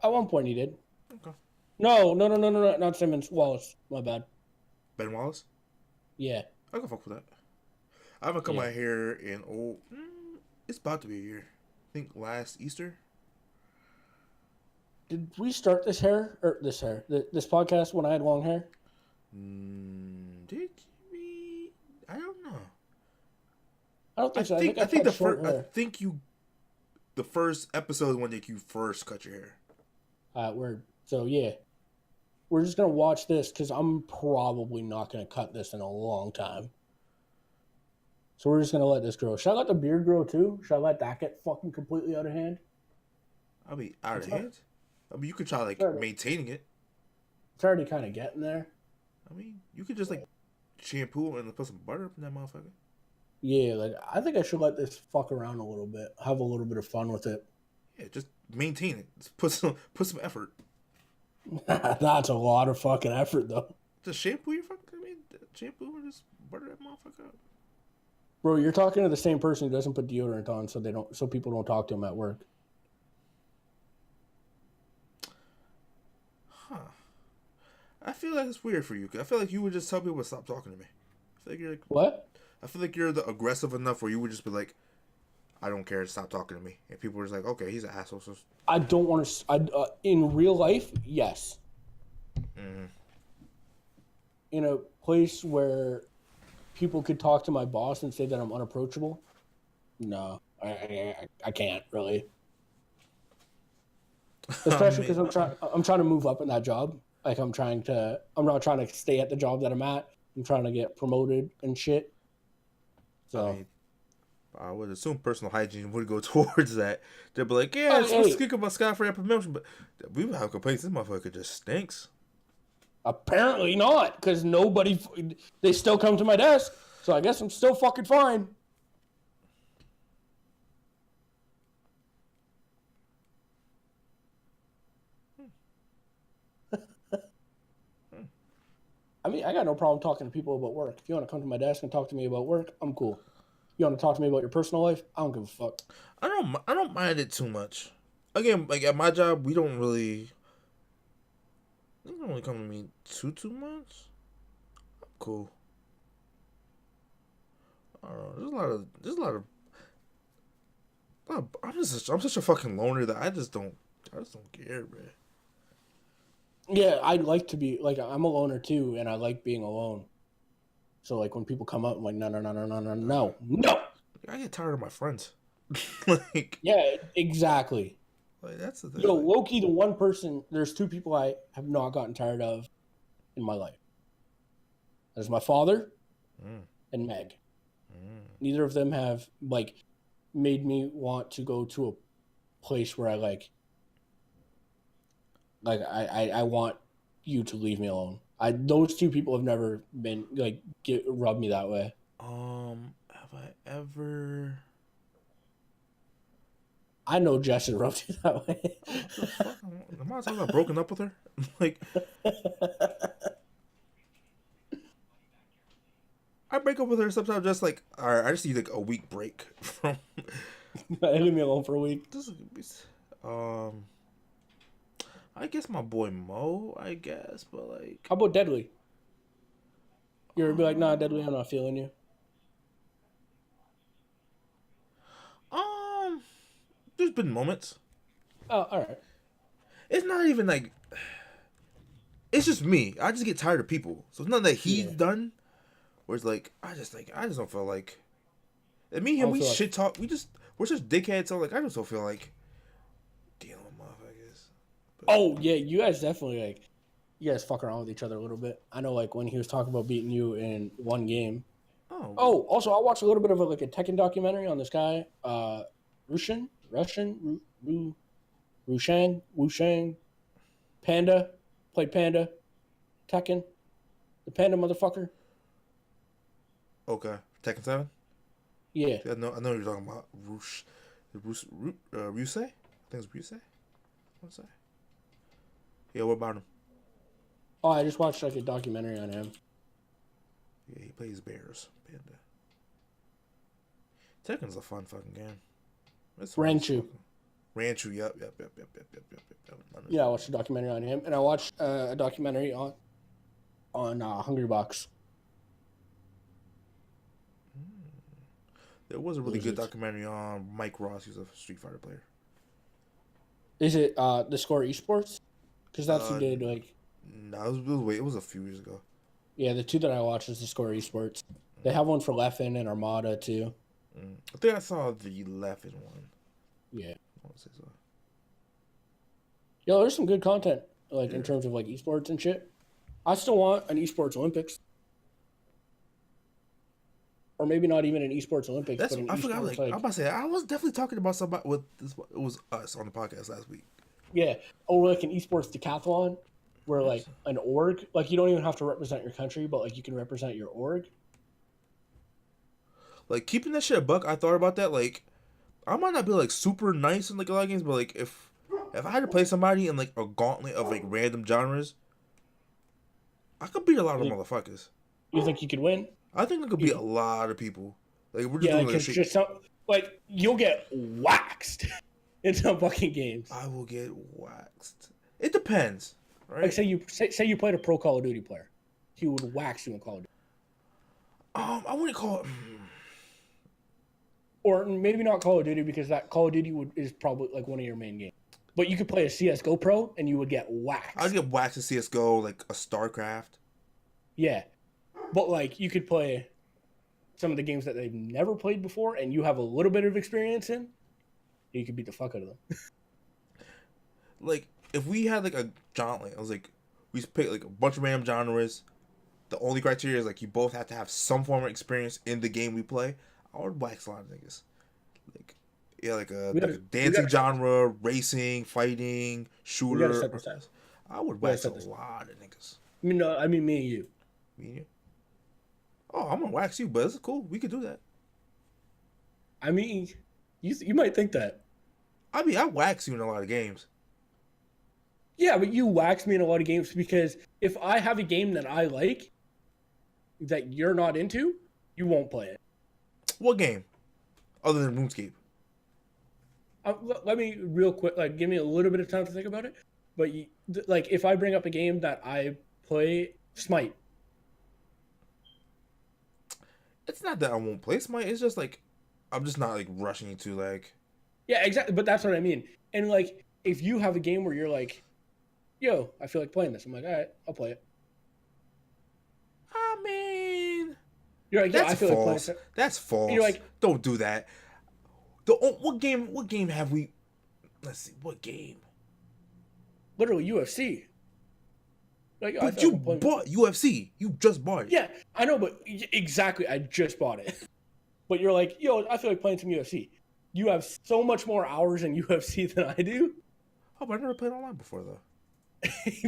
At one point he did. Okay. No, not Simmons. Wallace. My bad. Ben Wallace? Yeah. I can fuck with that. I haven't cut my hair in it's about to be a year. I think last Easter. Did we start this podcast when I had long hair? Did we? I don't know. I don't think so. I think the first episode when you first cut your hair. Word. So yeah, we're just gonna watch this because I'm probably not gonna cut this in a long time. So we're just gonna let this grow. Should I let the beard grow too? Should I let that get fucking completely out of hand? I'll be out of hand. I mean, you could try like maintaining it. It's already kind of getting there. I mean, you could just like shampoo and put some butter up in that motherfucker. Yeah, like I think I should let this fuck around a little bit. Have a little bit of fun with it. Yeah, just maintain it. Just put some effort. That's a lot of fucking effort though. Just shampoo your fucking. I mean, shampoo and just butter that motherfucker up. Bro, you're talking to the same person who doesn't put deodorant on, so people don't talk to him at work. Huh. I feel like it's weird for you. I feel like you would just tell people to stop talking to me. I feel like you're like... What? I feel like you're the aggressive enough where you would just be like, I don't care, stop talking to me. And people are just like, okay, he's an asshole. So... I don't want to... in real life, yes. Mm-hmm. In a place where people could talk to my boss and say that I'm unapproachable, no. I can't, really. Especially because I'm trying to move up in that job. Like I'm not trying to stay at the job that I'm at. I'm trying to get promoted and shit. So I would assume personal hygiene would go towards that. They'd be like, yeah, let's kick about Scott for that promotion, but we would have complaints. This motherfucker just stinks. Apparently not, because they still come to my desk. So I guess I'm still fucking fine. I mean, I got no problem talking to people about work. If you want to come to my desk and talk to me about work, I'm cool. You want to talk to me about your personal life? I don't give a fuck. I don't mind it too much. Again, like at my job, we don't really. They don't really come to me too much. I'm cool. I don't know. There's a lot of. I'm such a fucking loner that I just don't care, man. Yeah, I'd like to be like I'm a loner too, and I like being alone. So like when people come up, I'm like, no. I get tired of my friends. Like, Yeah, exactly. like that's the thing. Yo, Like, Loki, the one person. There's two people I have not gotten tired of in my life. There's my father and Meg. Neither of them have like made me want to go to a place where I I want you to leave me alone. Those two people have never been like rub me that way. Have I ever? I know Jess has rubbed you that way. Am I talking about broken up with her? Like, I break up with her sometimes. Just like, all right, I just need like a week break from. Leave me alone for a week. I guess my boy Mo. I guess, but like, How about Deadly? You ever be like, nah, Deadly, I'm not feeling you. there's been moments. Oh, all right. It's not even like. It's just me. I just get tired of people. So it's nothing that he's done. Where it's like I just don't feel like. And me and him, we shit talk. We're just dickheads. So like I just don't feel like dealing with motherfuckers. Oh yeah, you guys definitely you guys fuck around with each other a little bit. I know like when he was talking about beating you in one game. Oh, also I watched a little bit of a Tekken documentary on this guy, Rushang, Panda, played Panda, Tekken, the Panda motherfucker. Okay, Tekken 7. Yeah, I know what you're talking about. Rusei? I think it's Rusei. What's that? Yeah, what about him? Oh, I just watched like a documentary on him. Yeah, he plays bears. Panda. Tekken's a fun fucking game. Ranchu. Yep. Yeah, I watched a documentary on him, and I watched a documentary on Hungry Box. There was a really good documentary on Mike Ross. He's a Street Fighter player. Is it the Score Esports? Because that's who did like. No, it was a few years ago. Yeah, the two that I watched is the Score Esports. They have one for Leffen and Armada too. I think I saw the Leffen one. Yeah. I want to say so. Yo, there's some good content in terms of like esports and shit. I still want an esports Olympics. Or maybe not even an esports Olympics. But an I forgot. esports, I'm about to say I was definitely talking about somebody with this. It was us on the podcast last week. Yeah, or like an esports decathlon, where like an org, like you don't even have to represent your country, but like you can represent your org. Like keeping that shit a buck, I thought about that. Like, I might not be like super nice in like a lot of games, but like if I had to play somebody in like a gauntlet of like random genres, I could beat a lot of motherfuckers. You think you could win? I think I could beat a lot of people. Like we're just doing like just like you'll get waxed in some fucking games. I will get waxed. It depends, right? Like say you played a pro Call of Duty player, he would wax you in Call of Duty. I wouldn't call it. Or maybe not Call of Duty because that Call of Duty is probably like one of your main games. But you could play a CS:GO pro and you would get waxed. I'd get waxed in CS:GO, like a StarCraft. Yeah. But like you could play some of the games that they've never played before and you have a little bit of experience in, you could beat the fuck out of them. Like if we had like a gauntlet, I was like we pick like a bunch of random genres. The only criteria is like you both have to have some form of experience in the game we play. I would wax a lot of niggas. Like like a dancing genre, racing, fighting, shooter. I would wax a lot of niggas. I mean me and you. Me and you? Oh, I'm gonna wax you, but it's cool. We could do that. I mean, you might think that. I mean, I wax you in a lot of games. Yeah, but you wax me in a lot of games because if I have a game that I like that you're not into, you won't play it. What game? Other than RuneScape? Let me real quick, like, give me a little bit of time to think about it. But like, if I bring up a game that I play, Smite. It's not that I won't play Smite. It's just like I'm just not like rushing to like. Yeah, exactly. But that's what I mean. And like, if you have a game where you're like, "Yo, I feel like playing this," I'm like, "All right, I'll play it." I mean, You're like, "Yeah, that's I feel false. like playing it." That's false. And you're like, don't do that. What game have we? Let's see. What game? literally UFC. Like, But you bought UFC. You just bought it. Yeah, I know, but exactly, I just bought it. But you're like, "Yo, I feel like playing some UFC." You have so much more hours in UFC than I do. Oh, but I never played online before though.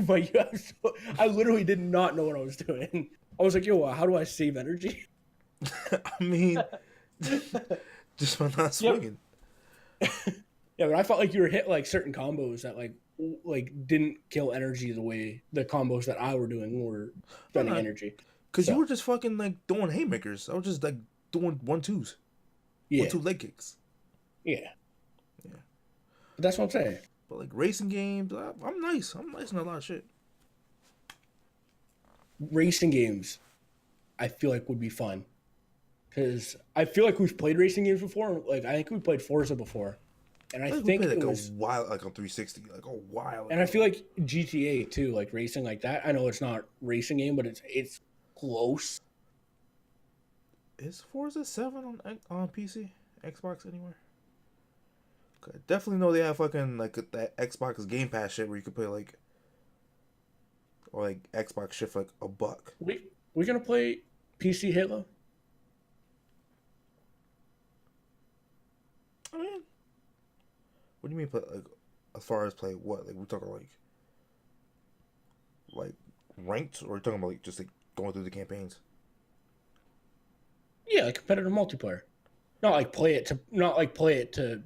But you have I literally did not know what I was doing. I was like, "Yo, how do I save energy?" I mean, just by not swinging. Yeah, but I felt like you were hit like certain combos that like didn't kill energy the way the combos that I were doing were spending energy. Because you were just fucking like doing haymakers. I was just like doing 1-2s. Yeah. 1-2 leg kicks. Yeah. But that's what I'm saying. But like racing games, I'm nice. I'm nice in a lot of shit. Racing games, I feel like would be fun. Because I feel like we've played racing games before. Like, I think we played Forza before. And I think we played it like was a while, like on 360, like a while. And I feel like GTA too, like racing like that. I know it's not racing game, but it's close. Is Forza 7 on PC, Xbox, anywhere? I definitely know they have fucking like that Xbox Game Pass shit where you could play like, or like Xbox shit for like $1. We gonna play PC Halo? I mean, what do you mean play like? As far as play what? Like we're talking like ranked, or are you talking about like just like going through the campaigns? Yeah, like competitive multiplayer. Not like play it to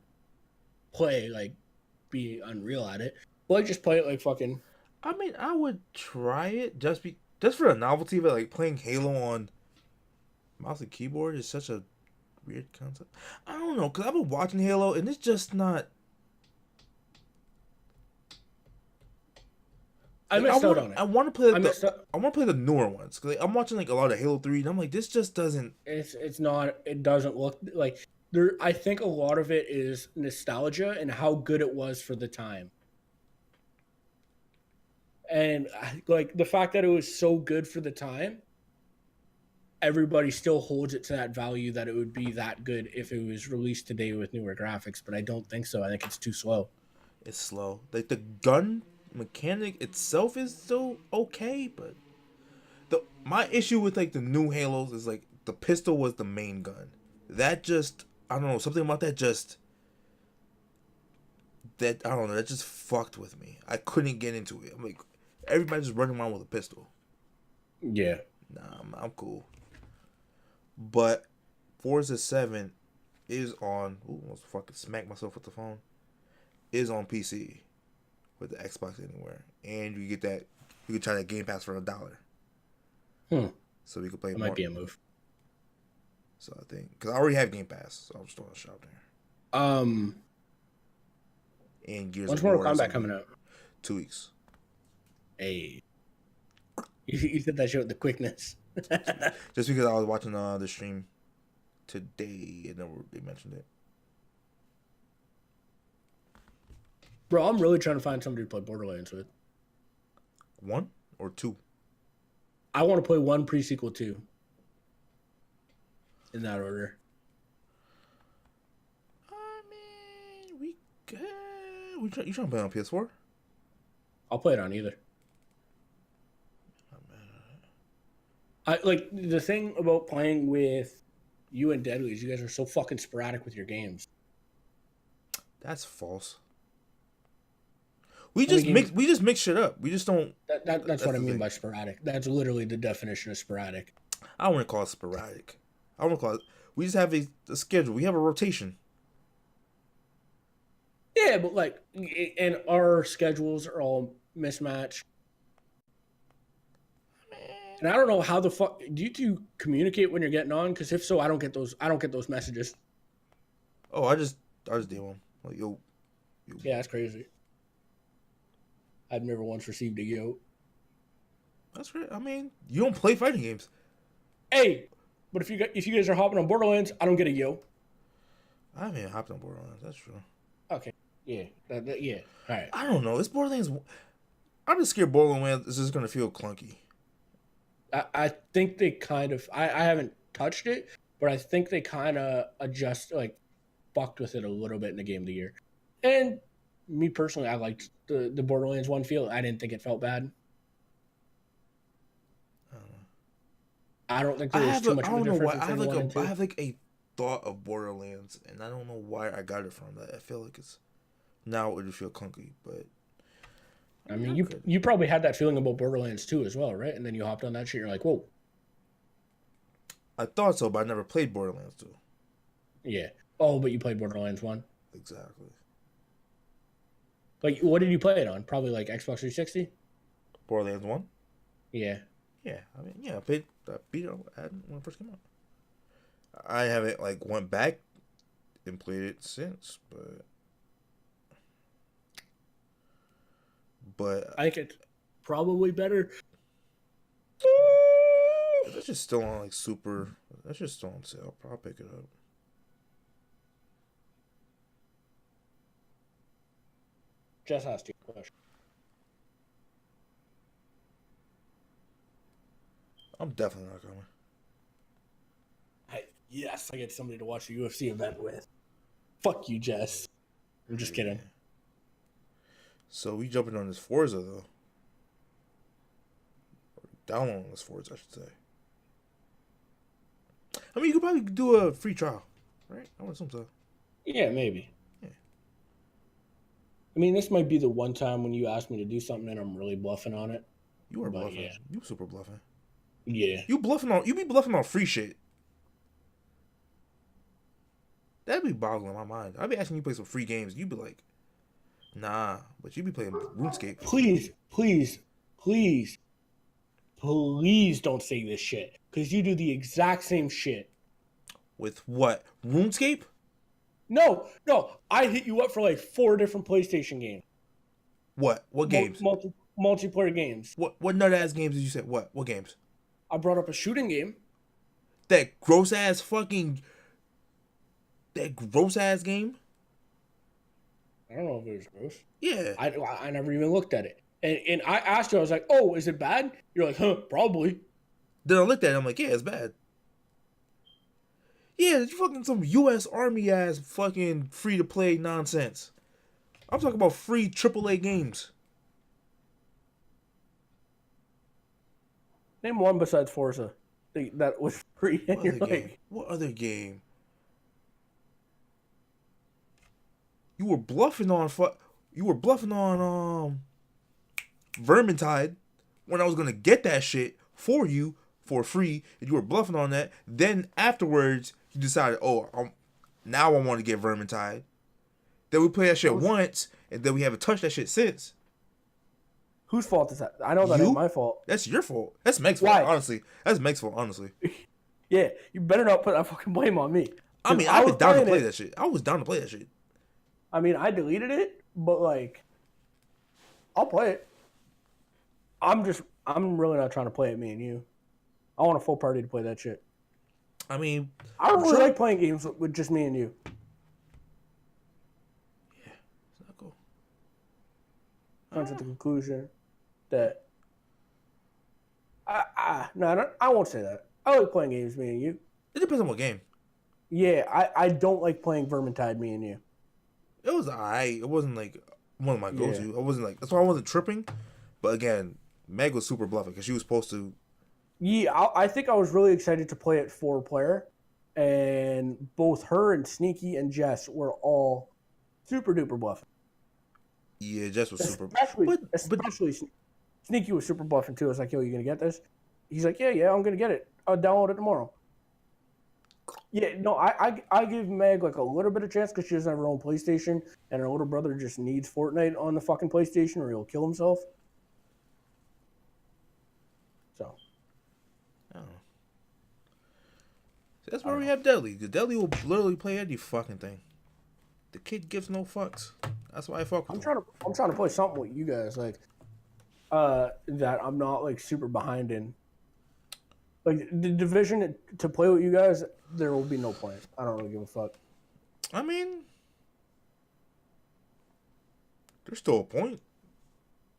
play like be unreal at it. But like just play it like fucking. I mean, I would try it just for the novelty of it. Like playing Halo on mouse and keyboard is such a weird concept. I don't know, cause I've been watching Halo and it's just not. I missed out on it. I want to play I want to play the newer ones. Cause like, I'm watching like a lot of Halo 3 and I'm like, this just doesn't. It's not. It doesn't look like there. I think a lot of it is nostalgia and how good it was for the time. And like the fact that it was so good for the time, everybody still holds it to that value that it would be that good if it was released today with newer graphics. But I don't think so. I think it's too slow. It's slow. Like the gun mechanic itself is still okay, but my issue with like the new Halos is like the pistol was the main gun. That just, I don't know, something about that just, that I don't know, that just fucked with me. I couldn't get into it. I'm like, everybody just running around with a pistol. Yeah. Nah, I'm cool. But Forza 7 is on. Ooh, almost fucking smack myself with the phone. Is on PC with the Xbox Anywhere, and you get that. You can try that Game Pass for $1. So we can play. That more. might be a move. So I think because I already have Game Pass, so I'm just throwing a shot there. And Gears When's Mortal Kombat coming out? 2 weeks. Hey, you said that shit with the quickness. Just because I was watching the stream today, and then they mentioned it. Bro, I'm really trying to find somebody to play Borderlands with. 1 or 2? I want to play 1 pre-sequel 2. In that order. I mean, we good. You trying to play on PS4? I'll play it on either. I like the thing about playing with you and Deadly is you guys are so fucking sporadic with your games. That's false. We just mix shit up. We just don't. That's what I mean by sporadic. That's literally the definition of sporadic. I don't want to call it sporadic. I want to call it. We just have a schedule. We have a rotation. Yeah, but like, and our schedules are all mismatch. And I don't know how the fuck do you two communicate when you're getting on? Because if so, I don't get those. I don't get those messages. Oh, I just deal them. Like, yo. Yeah, that's crazy. I've never once received a yo. That's right. I mean, you don't play fighting games. Hey, but if you guys are hopping on Borderlands, I don't get a yo. I haven't even hopped on Borderlands. That's true. Okay. Yeah. Yeah. All right. I don't know. It's Borderlands. I'm just scared Borderlands is just gonna feel clunky. I think they kind of. I haven't touched it, but I think they kind of fucked with it a little bit in the Game of the Year. And me personally, I liked the Borderlands 1 feel. I didn't think it felt bad. I don't think there was too much of a difference between 1 and 2. I have like a thought of Borderlands, and I don't know why I got it from that. I feel like it's now it would feel clunky, but I mean, you probably had that feeling about Borderlands 2 as well, right? And then you hopped on that shit, you're like, whoa. I thought so, but I never played Borderlands 2. Yeah. Oh, but you played Borderlands 1? Exactly. Like, what did you play it on? Probably like Xbox 360? Borderlands 1? Yeah. Yeah. I mean, yeah, I beat it when it first came out. I haven't, like, went back and played it since, but I think it's probably better. That's just still on, like, super. That's just still on sale. I'll pick it up. Just asked you a question. I'm definitely not coming. Yes, I get somebody to watch a UFC event with. Fuck you, Jess. I'm just kidding. So we jumping on this Forza though. Or downloading this Forza, I should say. I mean, you could probably do a free trial, right? I want some stuff. Yeah, maybe. Yeah. I mean, this might be the one time when you ask me to do something and I'm really bluffing on it. You are bluffing. Yeah. You super bluffing. Yeah. You be bluffing on free shit. That'd be boggling my mind. I'd be asking you to play some free games. You'd be like, nah, but you be playing RuneScape. Please don't say this shit. Because you do the exact same shit. With what? RuneScape? No. I hit you up for like 4 different PlayStation games. What? What games? Multiplayer games. What nut ass games did you say? What games? I brought up a shooting game. That gross ass game? I don't know if it was gross. Yeah. I never even looked at it. And I asked you, I was like, oh, is it bad? You're like, huh, probably. Then I looked at it, I'm like, yeah, it's bad. Yeah, you fucking some U.S. Army ass fucking free to play nonsense. I'm talking about free AAA games. Name one besides Forza that was free. What other game? You were bluffing on Vermintide when I was gonna get that shit for you for free, and you were bluffing on that. Then afterwards, you decided, now I want to get Vermintide. Then we play that shit once, and then we haven't touched that shit since. Whose fault is that? I know that ain't my fault. That's your fault. That's Meg's fault, honestly. That's Meg's fault, honestly. Yeah, you better not put that fucking blame on me. I mean, I was down to play that shit. I was down to play that shit. I mean, I deleted it, but like, I'll play it. I'm really not trying to play it, me and you. I want a full party to play that shit. I mean, I don't really like playing games with just me and you. Yeah, it's not cool. Come to the conclusion that I won't say that. I like playing games, me and you. It depends on what game. Yeah, I don't like playing Vermintide, me and you. It was alright. It wasn't like one of my go-to. Yeah. I wasn't like, that's why I wasn't tripping. But again, Meg was super bluffing because she was supposed to. Yeah, I think I was really excited to play it 4-player, and both her and Sneaky and Jess were all super duper bluffing. Yeah, Jess was super. Especially Sneaky was super bluffing too. I was like, "Yo, you gonna get this?" He's like, "Yeah, I'm gonna get it. I'll download it tomorrow." Yeah, no, I give Meg like a little bit of chance because she doesn't have her own PlayStation, and her older brother just needs Fortnite on the fucking PlayStation or he'll kill himself. That's where we have Deadly. The Deadly will literally play any fucking thing. The kid gives no fucks. That's why I fuck with him. I'm trying to play something with you guys, like, that I'm not like super behind in. Like the division to play with you guys, there will be no point. I don't really give a fuck. I mean, there's still a point.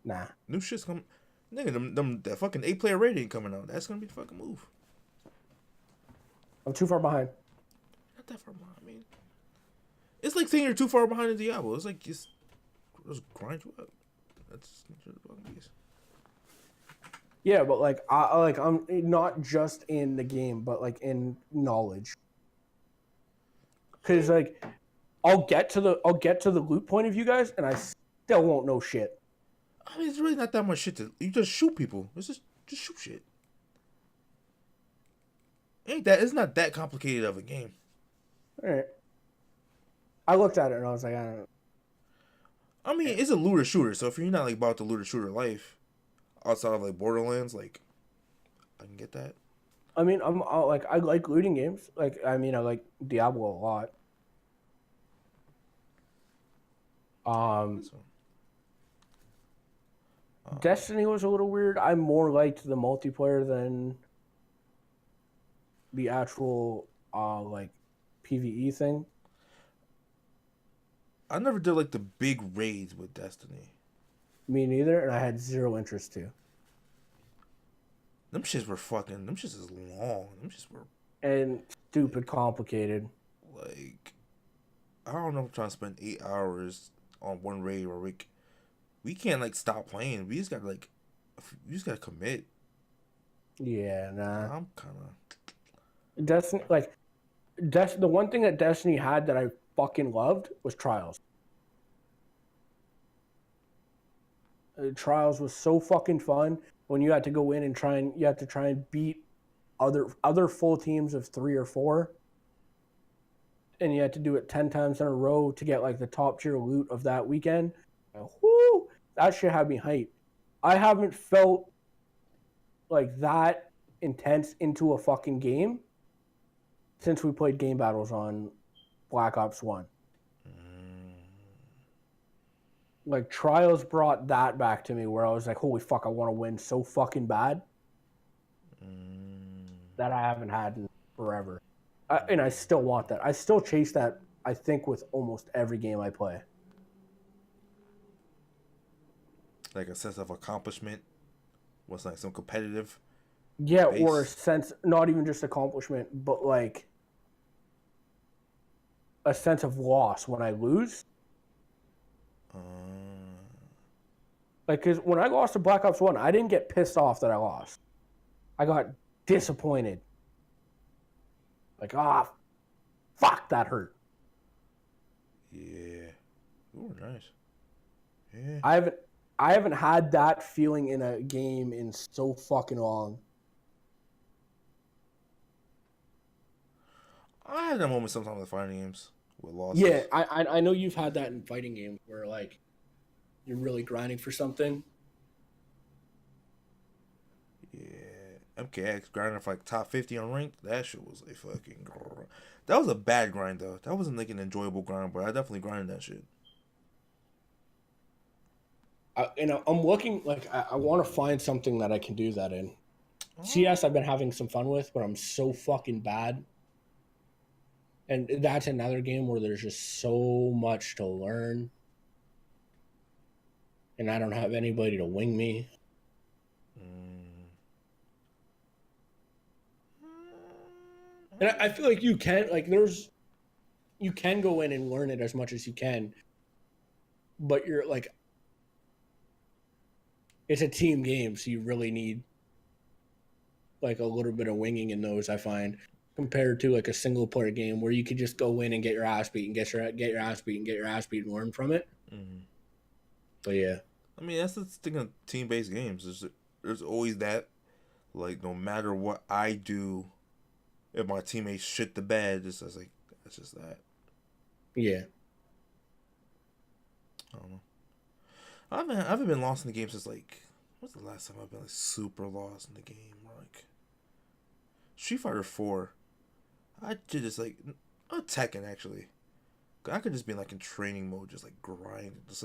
Nah. New shit's coming. Nigga, that fucking 8-player rating coming out. That's gonna be the fucking move. I'm too far behind. Not that far behind. I mean, it's like saying you're too far behind in Diablo. It's like just grind you up. That's the fucking case. Yeah, but like I'm not just in the game, but like in knowledge. Because like I'll get to the loot point of you guys, and I still won't know shit. I mean, it's really not that much shit to. You just shoot people. It's just shoot shit. It's not that complicated of a game. All right. I looked at it and I was like, I don't know. I mean, it's a looter shooter, so if you're not like about the looter shooter life, outside of like Borderlands, like I can get that. I mean, I like looting games. Like, I mean, I like Diablo a lot. Destiny was a little weird. I more liked the multiplayer than the actual like PvE thing. I never did like the big raids with Destiny. Me neither, and I had zero interest to. Them shits is long. Them shits were and stupid complicated. Like, I don't know if I'm trying to spend 8 hours on one raid where we can't like stop playing. We just gotta commit. Yeah, nah. I'm kind of Destiny, like, the one thing that Destiny had that I fucking loved was Trials. Trials was so fucking fun when you had to go in and try and beat other full teams of 3 or 4, and you had to do it 10 times in a row to get like the top tier loot of that weekend. Whoo, that shit had me hyped. I haven't felt like that intense into a fucking game since we played game battles on Black Ops 1. Like, Trials brought that back to me where I was like, holy fuck, I want to win so fucking bad. That I haven't had in forever. And I still want that. I still chase that, I think, with almost every game I play. Like a sense of accomplishment? What's like some competitive? Yeah, base? Or a sense, not even just accomplishment, but like a sense of loss when I lose. Like, because when I lost to Black Ops 1, I didn't get pissed off that I lost. I got disappointed. Like, fuck, that hurt. Yeah. Ooh, nice. Yeah. I haven't had that feeling in a game in so fucking long. I had that moment sometimes with fighting games with losses. Yeah, I know you've had that in fighting games where like you're really grinding for something. Yeah, MKX grinding for like top 50 on ranked. That shit was like fucking. That was a bad grind though. That wasn't like an enjoyable grind, but I definitely grinded that shit. I'm looking like I want to find something that I can do that in. CS I've been having some fun with, but I'm so fucking bad. And that's another game where there's just so much to learn. And I don't have anybody to wing me. And I feel like you can, like, you can go in and learn it as much as you can. But you're like, it's a team game, so you really need like a little bit of winging in those, I find, compared to like a single player game where you could just go in and get your ass beat and get your ass beat and learn from it. But yeah, I mean, that's the thing of team-based games. There's always that, like, no matter what I do, if my teammates shit the bed, it's just like, that's just that. Yeah. I don't know. I haven't been lost in the game since like, what's the last time I've been like super lost in the game? Like Street Fighter 4. I did just like Tekken actually. I could just be like in training mode, just like grind, just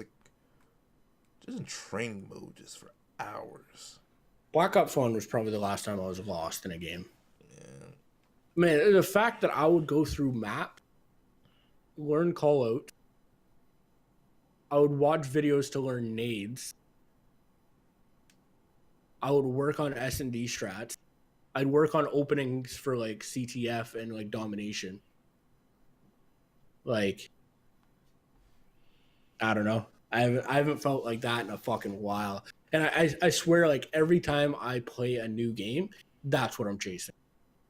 in training mode, just for hours. Black Ops 1 was probably the last time I was lost in a game. Yeah. Man, the fact that I would go through map, learn call out, I would watch videos to learn nades. I would work on S&D strats. I'd work on openings for like CTF and like domination. Like, I don't know. I haven't felt like that in a fucking while. And I swear, like every time I play a new game, that's what I'm chasing.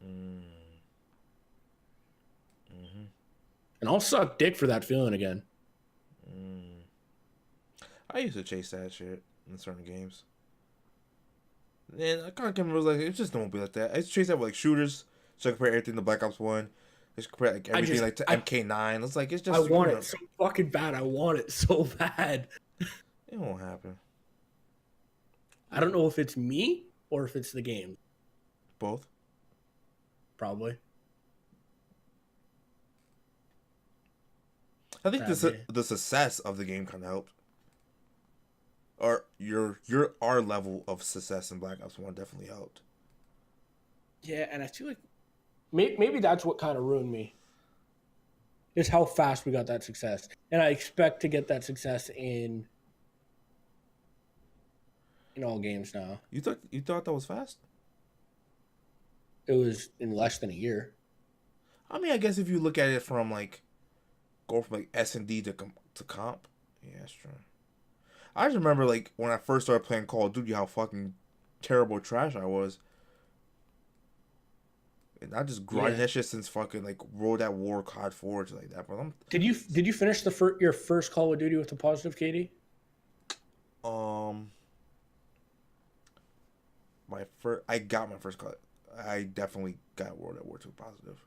Mm. Mm-hmm. And I'll suck dick for that feeling again. Mm. I used to chase that shit in certain games. And I kind of came like it just don't be like that. I used to chase that with like shooters. So I compare everything to Black Ops 1. Just compare like everything like to MK9. It's like it's just I want it so fucking bad. I want it so bad. It won't happen. I don't know if it's me or if it's the game. Both. Probably. I think the success of the game kind of helped. Or our level of success in Black Ops 1 definitely helped. Yeah, and I feel like maybe that's what kind of ruined me. Is how fast we got that success. And I expect to get that success in all games now. You thought that was fast? It was in less than a year. I mean, I guess if you look at it from like go from like S&D to comp, yeah, that's true. I just remember like when I first started playing Call of Duty, how fucking terrible trash I was. And I just grinded that shit since fucking like World at War, COD 4, like that. But did you finish your first Call of Duty with a positive KD? I got my first Call. I definitely got World at War 2 positive.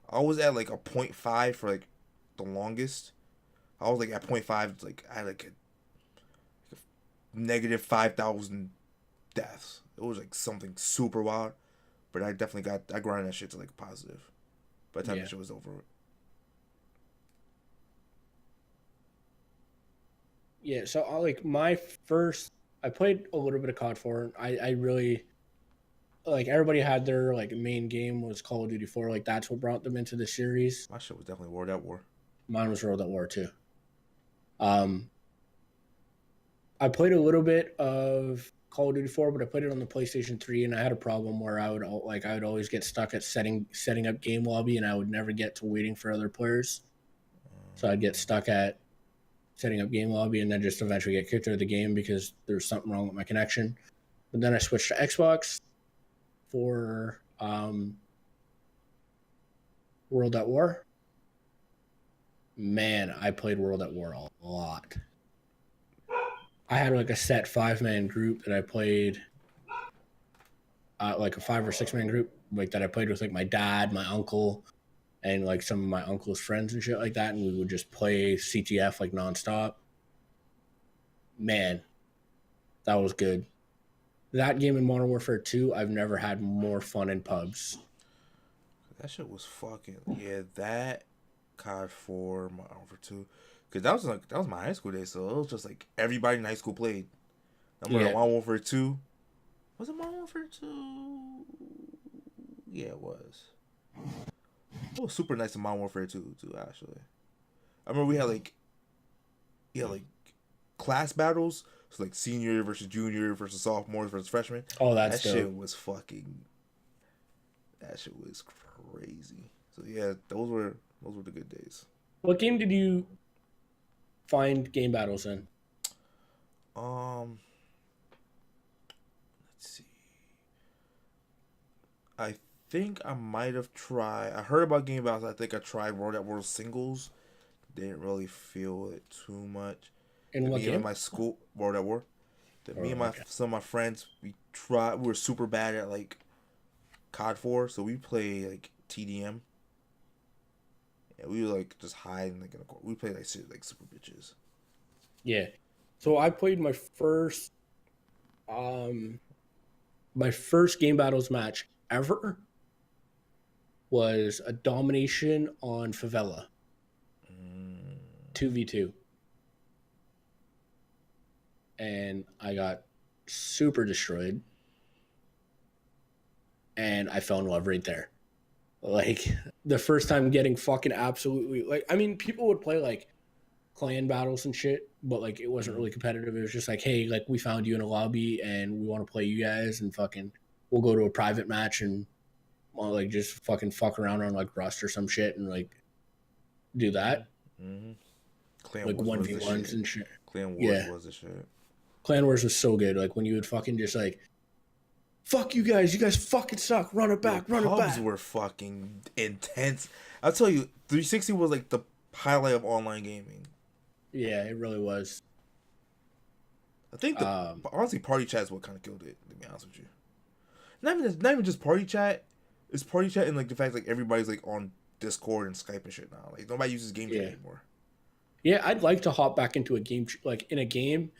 I was at like a 0.5 for like the longest. I was like at 0.5, like I had like a negative 5,000 deaths. It was like something super wild. But I definitely I grinded that shit to like positive by the time the shit was over. Yeah, so I played a little bit of COD 4. I really like everybody had their like main game was Call of Duty 4. Like that's what brought them into the series. My shit was definitely World at War. Mine was World at War too. I played a little bit of Call of Duty 4, but I played it on the PlayStation 3, and I had a problem where I would always get stuck at setting up game lobby, and I would never get to waiting for other players. So I'd get stuck at setting up game lobby, and then just eventually get kicked out of the game because there was something wrong with my connection. But then I switched to Xbox for World at War. Man, I played World at War a lot. I had like a set 5-man group that I played, like a 5 or 6-man group, like that I played with like my dad, my uncle, and like some of my uncle's friends and shit like that, and we would just play CTF like nonstop. Man, that was good. That game in Modern Warfare 2, I've never had more fun in pubs. That shit was fucking that COD 4, Modern Warfare 2. Cause that was my high school days, so it was just like everybody in high school played. I remember Modern Warfare 2. Was it Modern Warfare 2? Yeah, it was. It was super nice in Modern Warfare 2 too, actually. I remember we had like class battles. So like senior versus junior versus sophomore versus freshman. Oh, that's that shit was fucking. That shit was crazy. So yeah, those were the good days. What game did you find game battles in? Let's see. I think I might have tried. I heard about game battles. I think I tried World at War singles. Didn't really feel it too much. In what game? In my school, World at War. Me and some of my friends, we were super bad at like COD 4, so we play like TDM. Yeah, we would like just hide in a corner. We played like super bitches. Yeah. So I played my first game battles match ever was a domination on Favela. 2v2. And I got super destroyed. And I fell in love right there. Like, the first time getting fucking absolutely... Like, I mean, people would play, like, clan battles and shit, but, like, it wasn't really competitive. It was just like, hey, like, we found you in a lobby, and we want to play you guys, and fucking... We'll go to a private match, and, well, like, just fucking fuck around on, like, Rust or some shit, and, like, do that. Mm-hmm. Clan like, Wars 1v1s and shit. Clan Wars was the shit. Clan Wars was so good. Like, when you would fucking just, like, fuck you guys fucking suck, run it back, run it back. Pubs were fucking intense. I'll tell you, 360 was, like, the highlight of online gaming. Yeah, it really was. I think, honestly, party chat is what kind of killed it, to be honest with you. Not even just party chat. It's party chat and, like, the fact, like, everybody's, like, on Discord and Skype and shit now. Like, nobody uses game chat anymore. Yeah, I'd like to hop back into a game, like, in a game,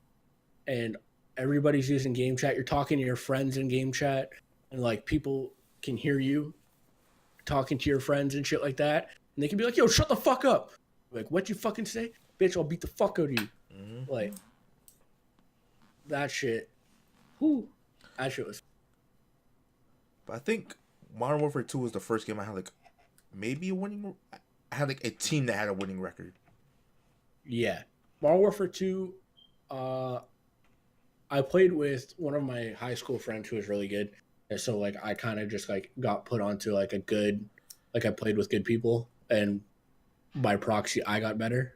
and everybody's using game chat. You're talking to your friends in game chat, and, like, people can hear you talking to your friends and shit like that, and they can be like, yo, shut the fuck up. Like, what'd you fucking say? Bitch, I'll beat the fuck out of you. Mm-hmm. Like, that shit. Whew. That shit was... But I think Modern Warfare 2 was the first game I had, like, maybe a winning... I had, like, a team that had a winning record. Yeah. Modern Warfare 2, I played with one of my high school friends who was really good. And so, like, I kind of just, like, got put onto, like, a good... Like, I played with good people, and by proxy, I got better.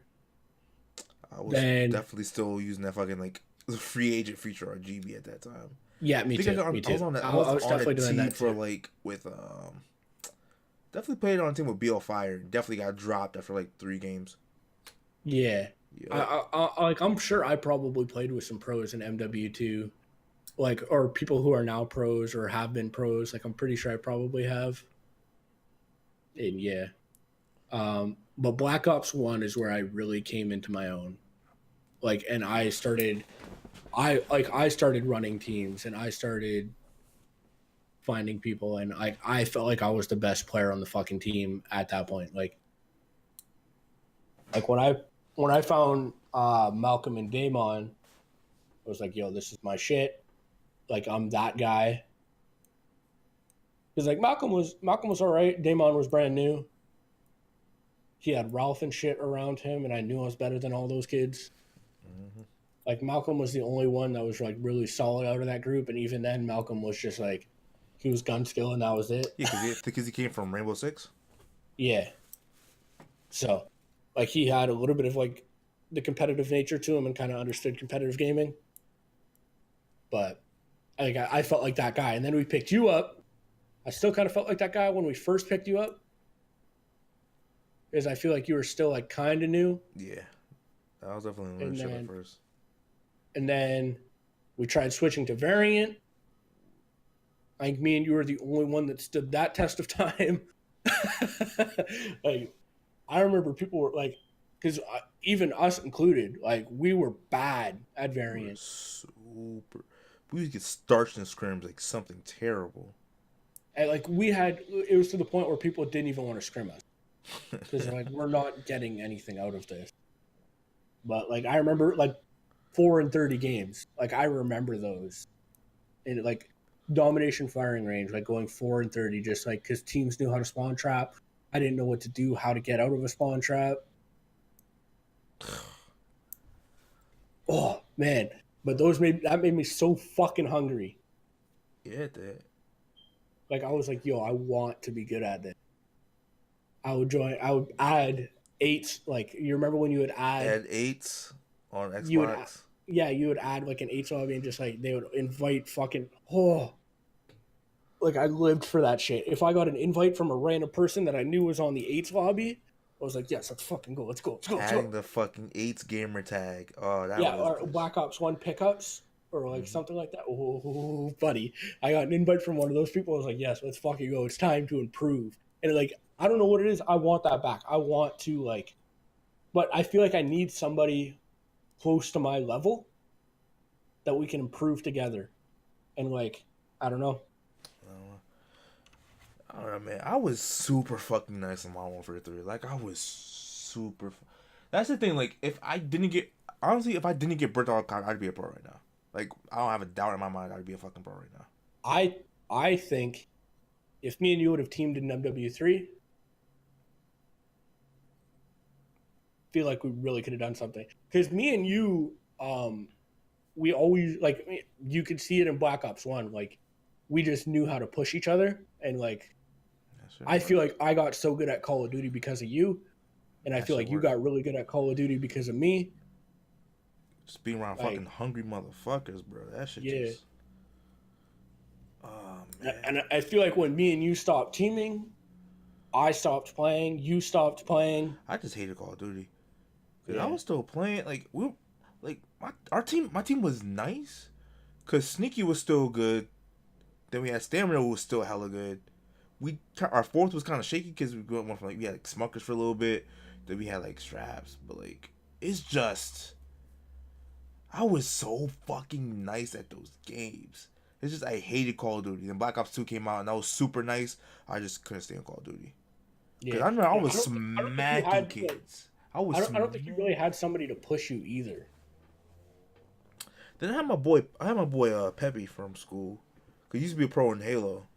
I was definitely still using that fucking, like, free agent feature on GB at that time. Yeah, me too. I was on definitely doing that for, too. Like, with, definitely played on a team with BL Fire. Definitely got dropped after, like, 3 games. Yeah. I'm sure I probably played with some pros in MW2, like, or people who are now pros or have been pros. Like, I'm pretty sure I probably have. And yeah. But Black Ops 1 is where I really came into my own. Like, and I started running teams, and I started finding people, and I felt like I was the best player on the fucking team at that point. Like when I found Malcolm and Damon, I was like, yo, this is my shit. Like, I'm that guy. Because, like, Malcolm was all right. Damon was brand new. He had Ralph and shit around him, and I knew I was better than all those kids. Mm-hmm. Like, Malcolm was the only one that was, like, really solid out of that group, and even then, Malcolm was just, like, he was gun skill, and that was it. Yeah, because he came from Rainbow Six? Yeah. So, like, he had a little bit of, like, the competitive nature to him and kind of understood competitive gaming. But, like, I felt like that guy. And then we picked you up. I still kind of felt like that guy when we first picked you up. Because I feel like you were still, like, kind of new. Yeah. I was definitely learning shit at first. And then we tried switching to Variant. I think me and you were the only one that stood that test of time. Like, I remember people were, like, because even us included, like, we were bad at Variant. We would get starched in scrims like something terrible. And, like, it was to the point where people didn't even want to scrim us. Because, like, we're not getting anything out of this. But, like, I remember, like, 4 and 30 games. Like, I remember those. And, like, domination firing range, like, going 4 and 30, just, like, because teams knew how to spawn trap. I didn't know what to do, how to get out of a spawn trap. Oh, man. But that made me so fucking hungry. Yeah, it did. Like, I was like, yo, I want to be good at this. I would add 8s. Like, you remember when you would add 8s on Xbox? You would add, like, an 8 lobby and just, like, they would invite fucking, like, I lived for that shit. If I got an invite from a random person that I knew was on the 8 lobby, I was like, yes, let's fucking go. Let's go. Adding the fucking 8s gamer tag. Oh, that was... or Black Ops 1 pickups. Or, like, something like that. Oh, buddy. I got an invite from one of those people. I was like, yes, let's fucking go. It's time to improve. And, like, I don't know what it is. I want that back. I want to, like... But I feel like I need somebody close to my level that we can improve together. And, like, I don't know. I don't know, man. I was super fucking nice on Modern Warfare 3. Like, I was super. That's the thing. Like, if I didn't get. Honestly, if I didn't get burnt out, I'd be a pro right now. Like, I don't have a doubt in my mind I'd be a fucking pro right now. I think if me and you would have teamed in MW3, feel like we really could have done something. Because me and you, we always, like, you could see it in Black Ops 1. Like, we just knew how to push each other. And, like, I feel like I got so good at Call of Duty because of you. And I feel like you got really good at Call of Duty because of me. Just being around fucking hungry motherfuckers, bro. That shit just. Oh, man. And I feel like when me and you stopped teaming, I stopped playing, you stopped playing. I just hated Call of Duty. Cause I was still playing. Like, my team was nice. Cause Sneaky was still good. Then we had Stamina, who was still hella good. Our fourth was kind of shaky because we went from, like, we had like Smuckers for a little bit. Then we had like Straps, but like it's just. I was so fucking nice at those games. It's just I hated Call of Duty. Then Black Ops 2 came out and that was super nice. I just couldn't stand Call of Duty. Because I remember I was smacking kids. I don't think you really had somebody to push you either. Then I had my boy Peppy from school. Cause he used to be a pro in Halo.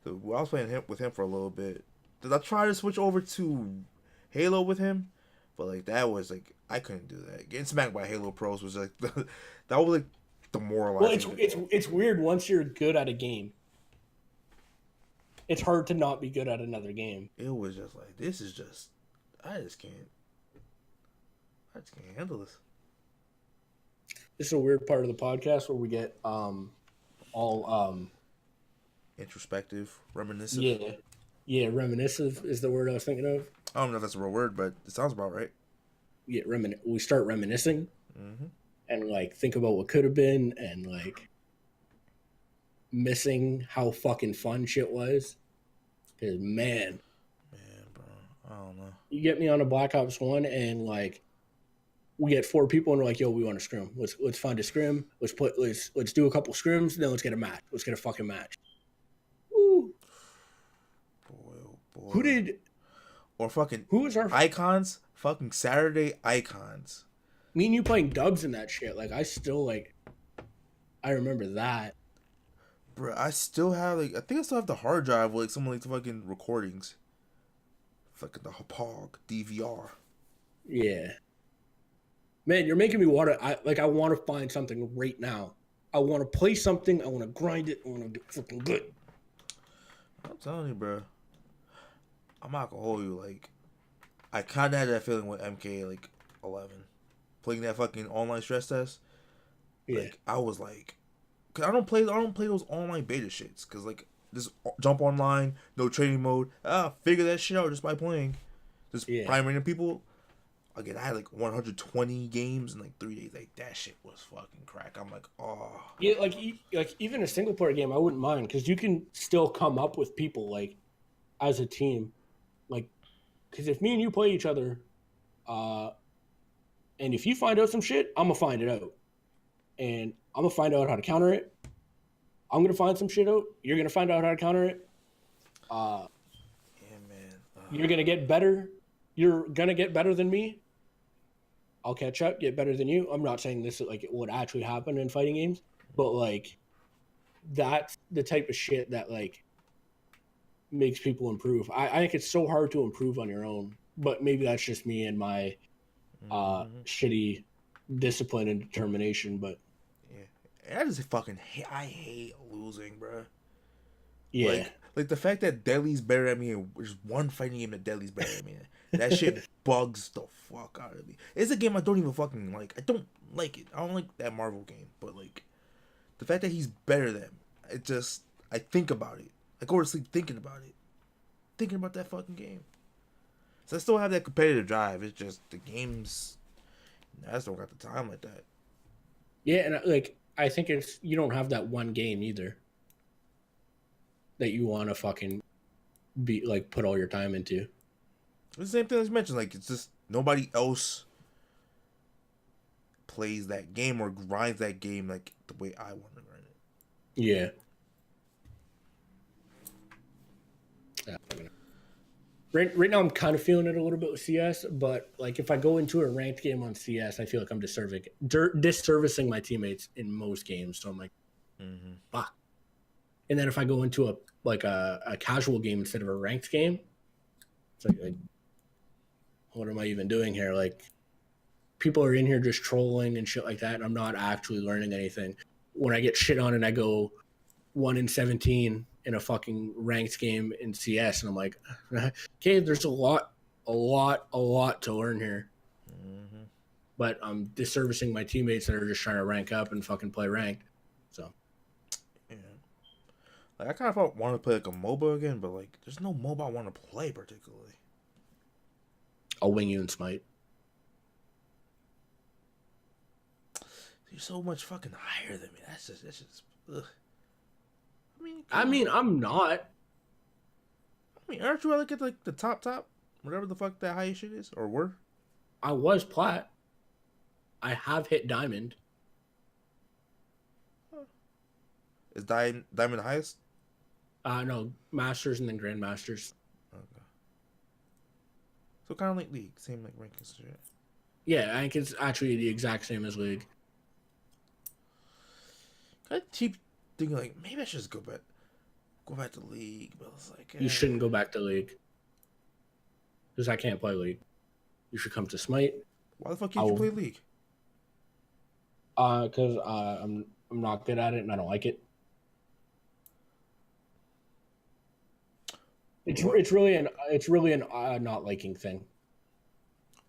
So I was playing with him for a little bit. Did I try to switch over to Halo with him? But like that was like I couldn't do that. Getting smacked by Halo pros was like that was like demoralizing. Well, it's weird once you're good at a game. It's hard to not be good at another game. It was just like I just can't handle this. This is a weird part of the podcast where we get all introspective, reminiscent. Yeah, reminiscent is the word I was thinking of. I don't know if that's a real word, but it sounds about right. Yeah, we start reminiscing, and like think about what could have been, and like missing how fucking fun shit was. Cause man, bro, I don't know. You get me on a Black Ops 1, and like we get 4 people, and we're like, yo, we want to scrim. Let's find a scrim. Let's do a couple scrims, then let's get a match. Let's get a fucking match. Woo. Boy, oh boy. Who was our icons? Fucking Saturday icons. Me and you playing dubs and that shit. Like I still I remember that. Bro, I still have I think I still have the hard drive with some of the fucking recordings. Fucking the Hapog DVR. Yeah. Man, you're making me want to. I want to find something right now. I want to play something. I want to grind it. I want to get fucking good. I'm telling you, bro. I'm not gonna hold you. Like, I kind of had that feeling with MK 11, playing that fucking online stress test. Yeah. Like, I was like, cause I don't play those online beta shits. Cause just jump online, no training mode. Figure that shit out just by playing. Just prime random people. Again, I had 120 games in 3 days. That shit was fucking crack. I'm like, oh. Yeah, even a single player game, I wouldn't mind because you can still come up with people as a team, because if me and you play each other, and if you find out some shit, I'm gonna find it out, and I'm gonna find out how to counter it. I'm gonna find some shit out. You're gonna find out how to counter it. Yeah, man. You're gonna get better. You're gonna get better than me. I'll catch up, get better than you. I'm not saying this would actually happen in fighting games, but that's the type of shit that makes people improve. I think it's so hard to improve on your own, but maybe that's just me and my shitty discipline and determination. But yeah, I just fucking hate losing, bro. Yeah, the fact that Deadly's better at me, and there's one fighting game that Deadly's better at me. That shit bugs the fuck out of me. It's a game I don't even fucking like. I don't like it. I don't like that Marvel game. But the fact that he's better than I think about it. I go to sleep thinking about it. Thinking about that fucking game. So I still have that competitive drive. It's just the games. I just don't got the time like that. Yeah, and I think you don't have that one game either that you want to fucking be put all your time into. It's the same thing as mentioned. It's just nobody else plays that game or grinds that game the way I want to grind it. Yeah. Right now, I'm kind of feeling it a little bit with CS, but like if I go into a ranked game on CS, I feel like I'm disservicing my teammates in most games. So I'm like, fuck. And then if I go into a casual game instead of a ranked game, it's like what am I even doing here? Like, people are in here just trolling and shit like that, and I'm not actually learning anything. When I get shit on and I go 1-17 in a fucking ranked game in CS, and I'm like, okay, there's a lot to learn here. But I'm disservicing my teammates that are just trying to rank up and fucking play ranked. So, yeah, like I kind of want to play like a MOBA again, but like there's no MOBA I want to play particularly. I'll wing you in Smite. You're so much fucking higher than me. That's just ugh. I mean, I'm not. I mean, aren't you like at like the top, whatever the fuck that highest shit is, or were? I was plat. I have hit diamond. Is diamond the highest? No, masters and then grandmasters. Okay. So kind of like league, same like rankings shit. Yeah, I think it's actually the exact same as league. I keep thinking like maybe I should just go back to league, but it's like You shouldn't go back to league because I can't play league. You should come to Smite. Why the fuck can't you play league? Because I'm not good at it and I don't like it. It's really an not liking thing.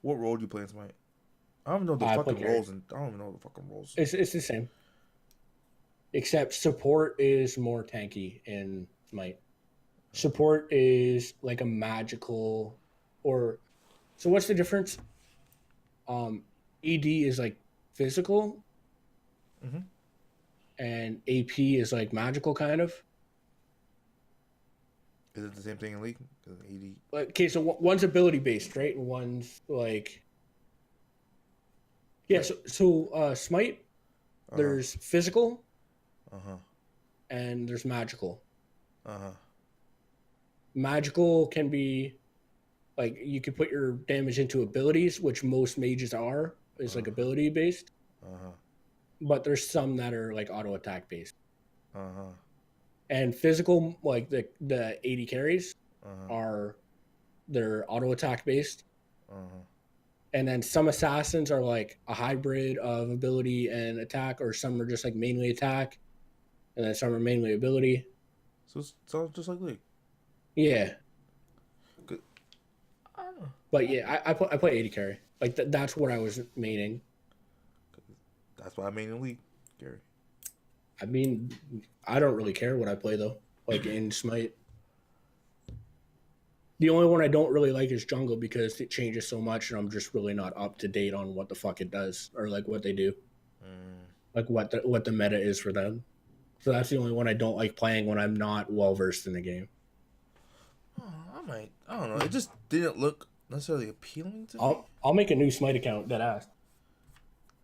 What role do you play in Smite? I don't even know the fucking roles, and I don't even know the fucking roles. It's the same, except support is more tanky in Smite. Support is like a magical, or so. What's the difference? ED is like physical, and AP is like magical, kind of. Is it the same thing in league? ED. Okay, so one's ability based, right? And one's like, yeah. So Smite, there's physical, and there's magical. Magical can be like you could put your damage into abilities, which most mages is like ability based. But there's some that are like auto attack based. And physical, like the 80 carries, they're auto attack based. And then some assassins are like a hybrid of ability and attack, or some are just like mainly attack, and then some are mainly ability. So it sounds just like league. Yeah. Good. I don't know. But yeah, I play 80 carry. Like that's what I was maining. That's what I main in league, Gary. I mean, I don't really care what I play though. Like in Smite, the only one I don't really like is jungle because it changes so much, and I'm just really not up to date on what the fuck it does or like what they do, like what the meta is for them. So that's the only one I don't like playing when I'm not well versed in the game. I don't know. It just didn't look necessarily appealing to me. I'll make a new Smite account that asks,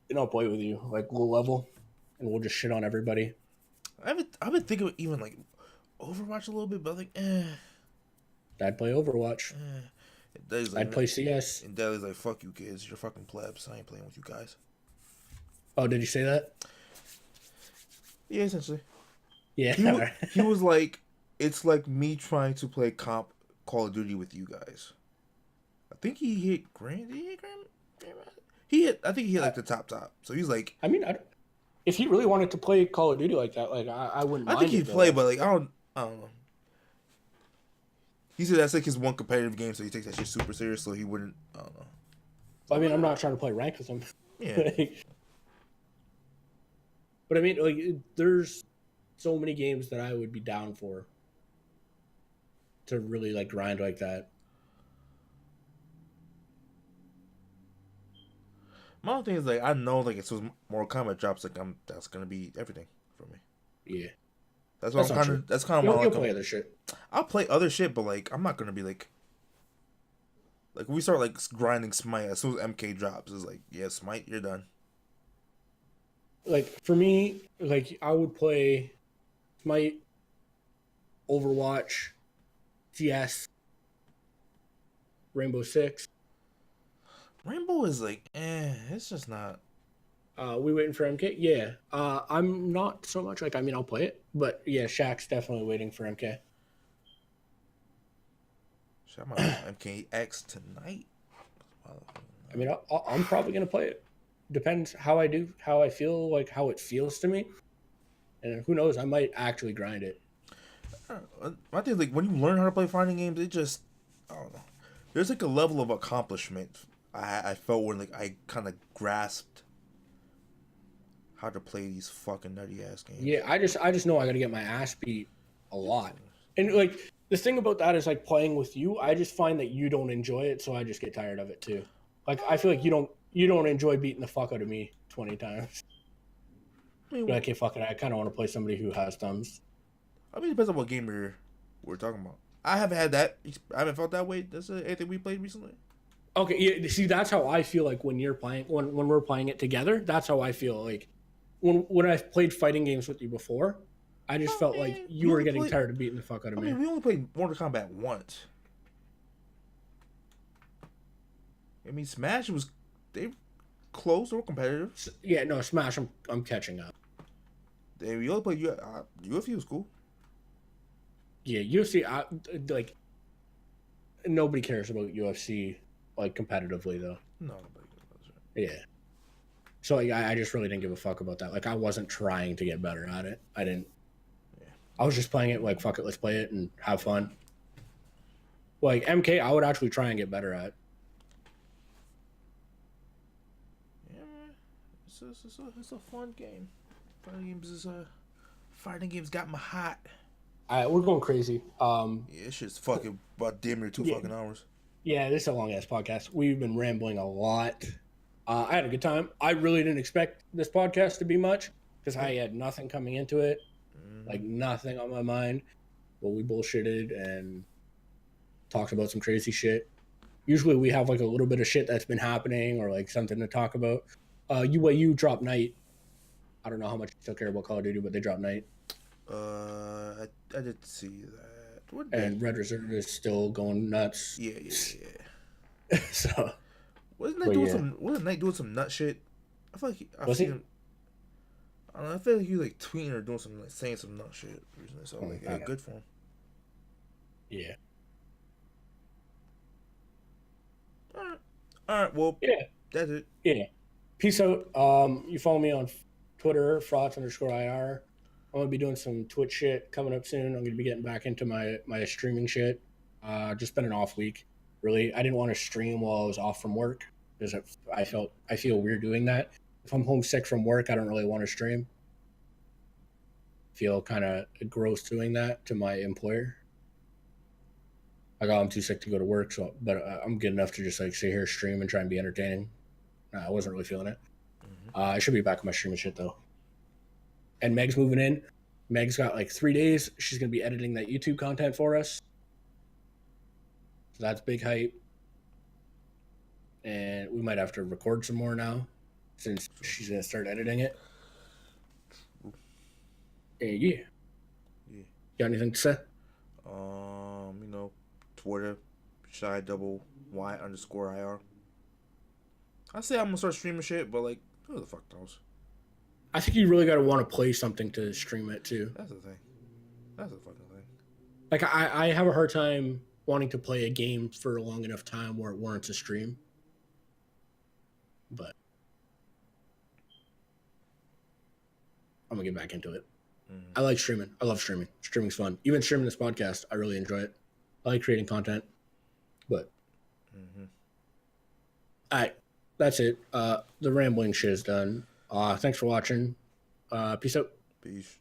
and I'll play with you like low level, and we'll just shit on everybody. I've been thinking of even like Overwatch a little bit, but like, I'd play Overwatch. I'd play CS. And Daddy's like, fuck you kids, you're fucking plebs. I ain't playing with you guys. Oh, did you say that? Yeah, essentially. Yeah. He was like, it's like me trying to play comp Call of Duty with you guys. I think he hit Grand. Did he hit Grand? I think he hit like the top. So he's like. I mean, if he really wanted to play Call of Duty like that, like I wouldn't. I think he'd play, but like I don't know. He said that's like his one competitive game, so he takes that shit super serious. So he wouldn't. I don't know. I mean, I'm not trying to play ranked with him. Yeah. But I mean, like, there's so many games that I would be down for to really like grind like that. My only thing is like I know like as soon as Mortal Kombat drops, like that's gonna be everything for me. Yeah, that's what I'm kind of. That's kind of why. You'll play other shit. I'll play other shit, but like I'm not gonna be like we start like grinding Smite as soon as MK drops. It's like yeah, Smite, you're done. Like for me, like I would play Smite, Overwatch, CS, Rainbow Six. Rainbow is like, it's just not. We waiting for MK? Yeah. I'm not so much like, I mean, I'll play it, but yeah, Shaq's definitely waiting for MK. Shit, I might play some MKX tonight. I mean, I'm probably gonna play it. Depends how I do, how I feel, like how it feels to me, and who knows, I might actually grind it. I think like when you learn how to play fighting games, it just, I don't know. There's like a level of accomplishment I felt when like I kind of grasped how to play these fucking nutty ass games. Yeah, I just know I gotta get my ass beat a lot, and like the thing about that is like playing with you, I just find that you don't enjoy it, so I just get tired of it too. Like I feel like you don't enjoy beating the fuck out of me 20 times. I mean, You're like, hey, fuck it, I kind of want to play somebody who has thumbs. I mean, it depends on what game we're talking about. I haven't had that. I haven't felt that way. That's anything we played recently. Okay, yeah. See, that's how I feel like when you're playing, when we're playing it together. That's how I feel like when I've played fighting games with you before. I just felt like you were getting tired of beating the fuck out of me. I mean, we only played Mortal Kombat once. I mean, Smash was they close or competitive. Yeah, no, Smash. I'm catching up. We only played UFC was cool. Yeah, UFC. Like nobody cares about UFC like competitively though. No, nobody does. Yeah. So like, I just really didn't give a fuck about that. Like I wasn't trying to get better at it. I didn't. Yeah. I was just playing it like fuck it, let's play it and have fun. Like MK, I would actually try and get better at. Yeah, man. It's a fun game. Fighting games got my hot. We're going crazy. Yeah, it's just fucking about damn near 2 fucking hours. Yeah, this is a long ass podcast. We've been rambling a lot. I had a good time. I really didn't expect this podcast to be much because I had nothing coming into it, like nothing on my mind. But we bullshitted and talked about some crazy shit. Usually we have like a little bit of shit that's been happening or like something to talk about. UAU dropped Night. I don't know how much you still care about Call of Duty, but they dropped Night. I did see that. And Red Reserve is still going nuts. Yeah. So wasn't Knight doing some nut shit? I feel like I've seen him. I don't know. I feel like he like tweeting or doing some like saying some nut shit recently. So like, yeah, good for him. Yeah. All right. Well, yeah, that's it. Yeah. Peace out. You follow me on Twitter, frauds_IR. I'm gonna be doing some Twitch shit coming up soon. I'm gonna be getting back into my streaming shit. Just been an off week. Really, I didn't want to stream while I was off from work because I feel weird doing that. If I'm homesick from work, I don't really want to stream. Feel kind of gross doing that to my employer. I'm too sick to go to work, but I'm good enough to just like sit here, stream, and try and be entertaining. I wasn't really feeling it. I should be back on my streaming shit though. And Meg's moving in. Meg's got like 3 days. She's gonna be editing that YouTube content for us. So that's big hype. And we might have to record some more now, since she's gonna start editing it. And yeah. Got anything to say? Twitter, shy_y_ir. I say I'm gonna start streaming shit, but like, who the fuck knows? I think you really gotta want to play something to stream it too. That's the thing. That's the fucking thing. Like I have a hard time wanting to play a game for a long enough time where it warrants a stream. But I'm gonna get back into it. I like streaming. I love streaming. Streaming's fun. Even streaming this podcast, I really enjoy it. I like creating content. But all right, that's it. The rambling shit is done. Thanks for watching. Peace out. Peace.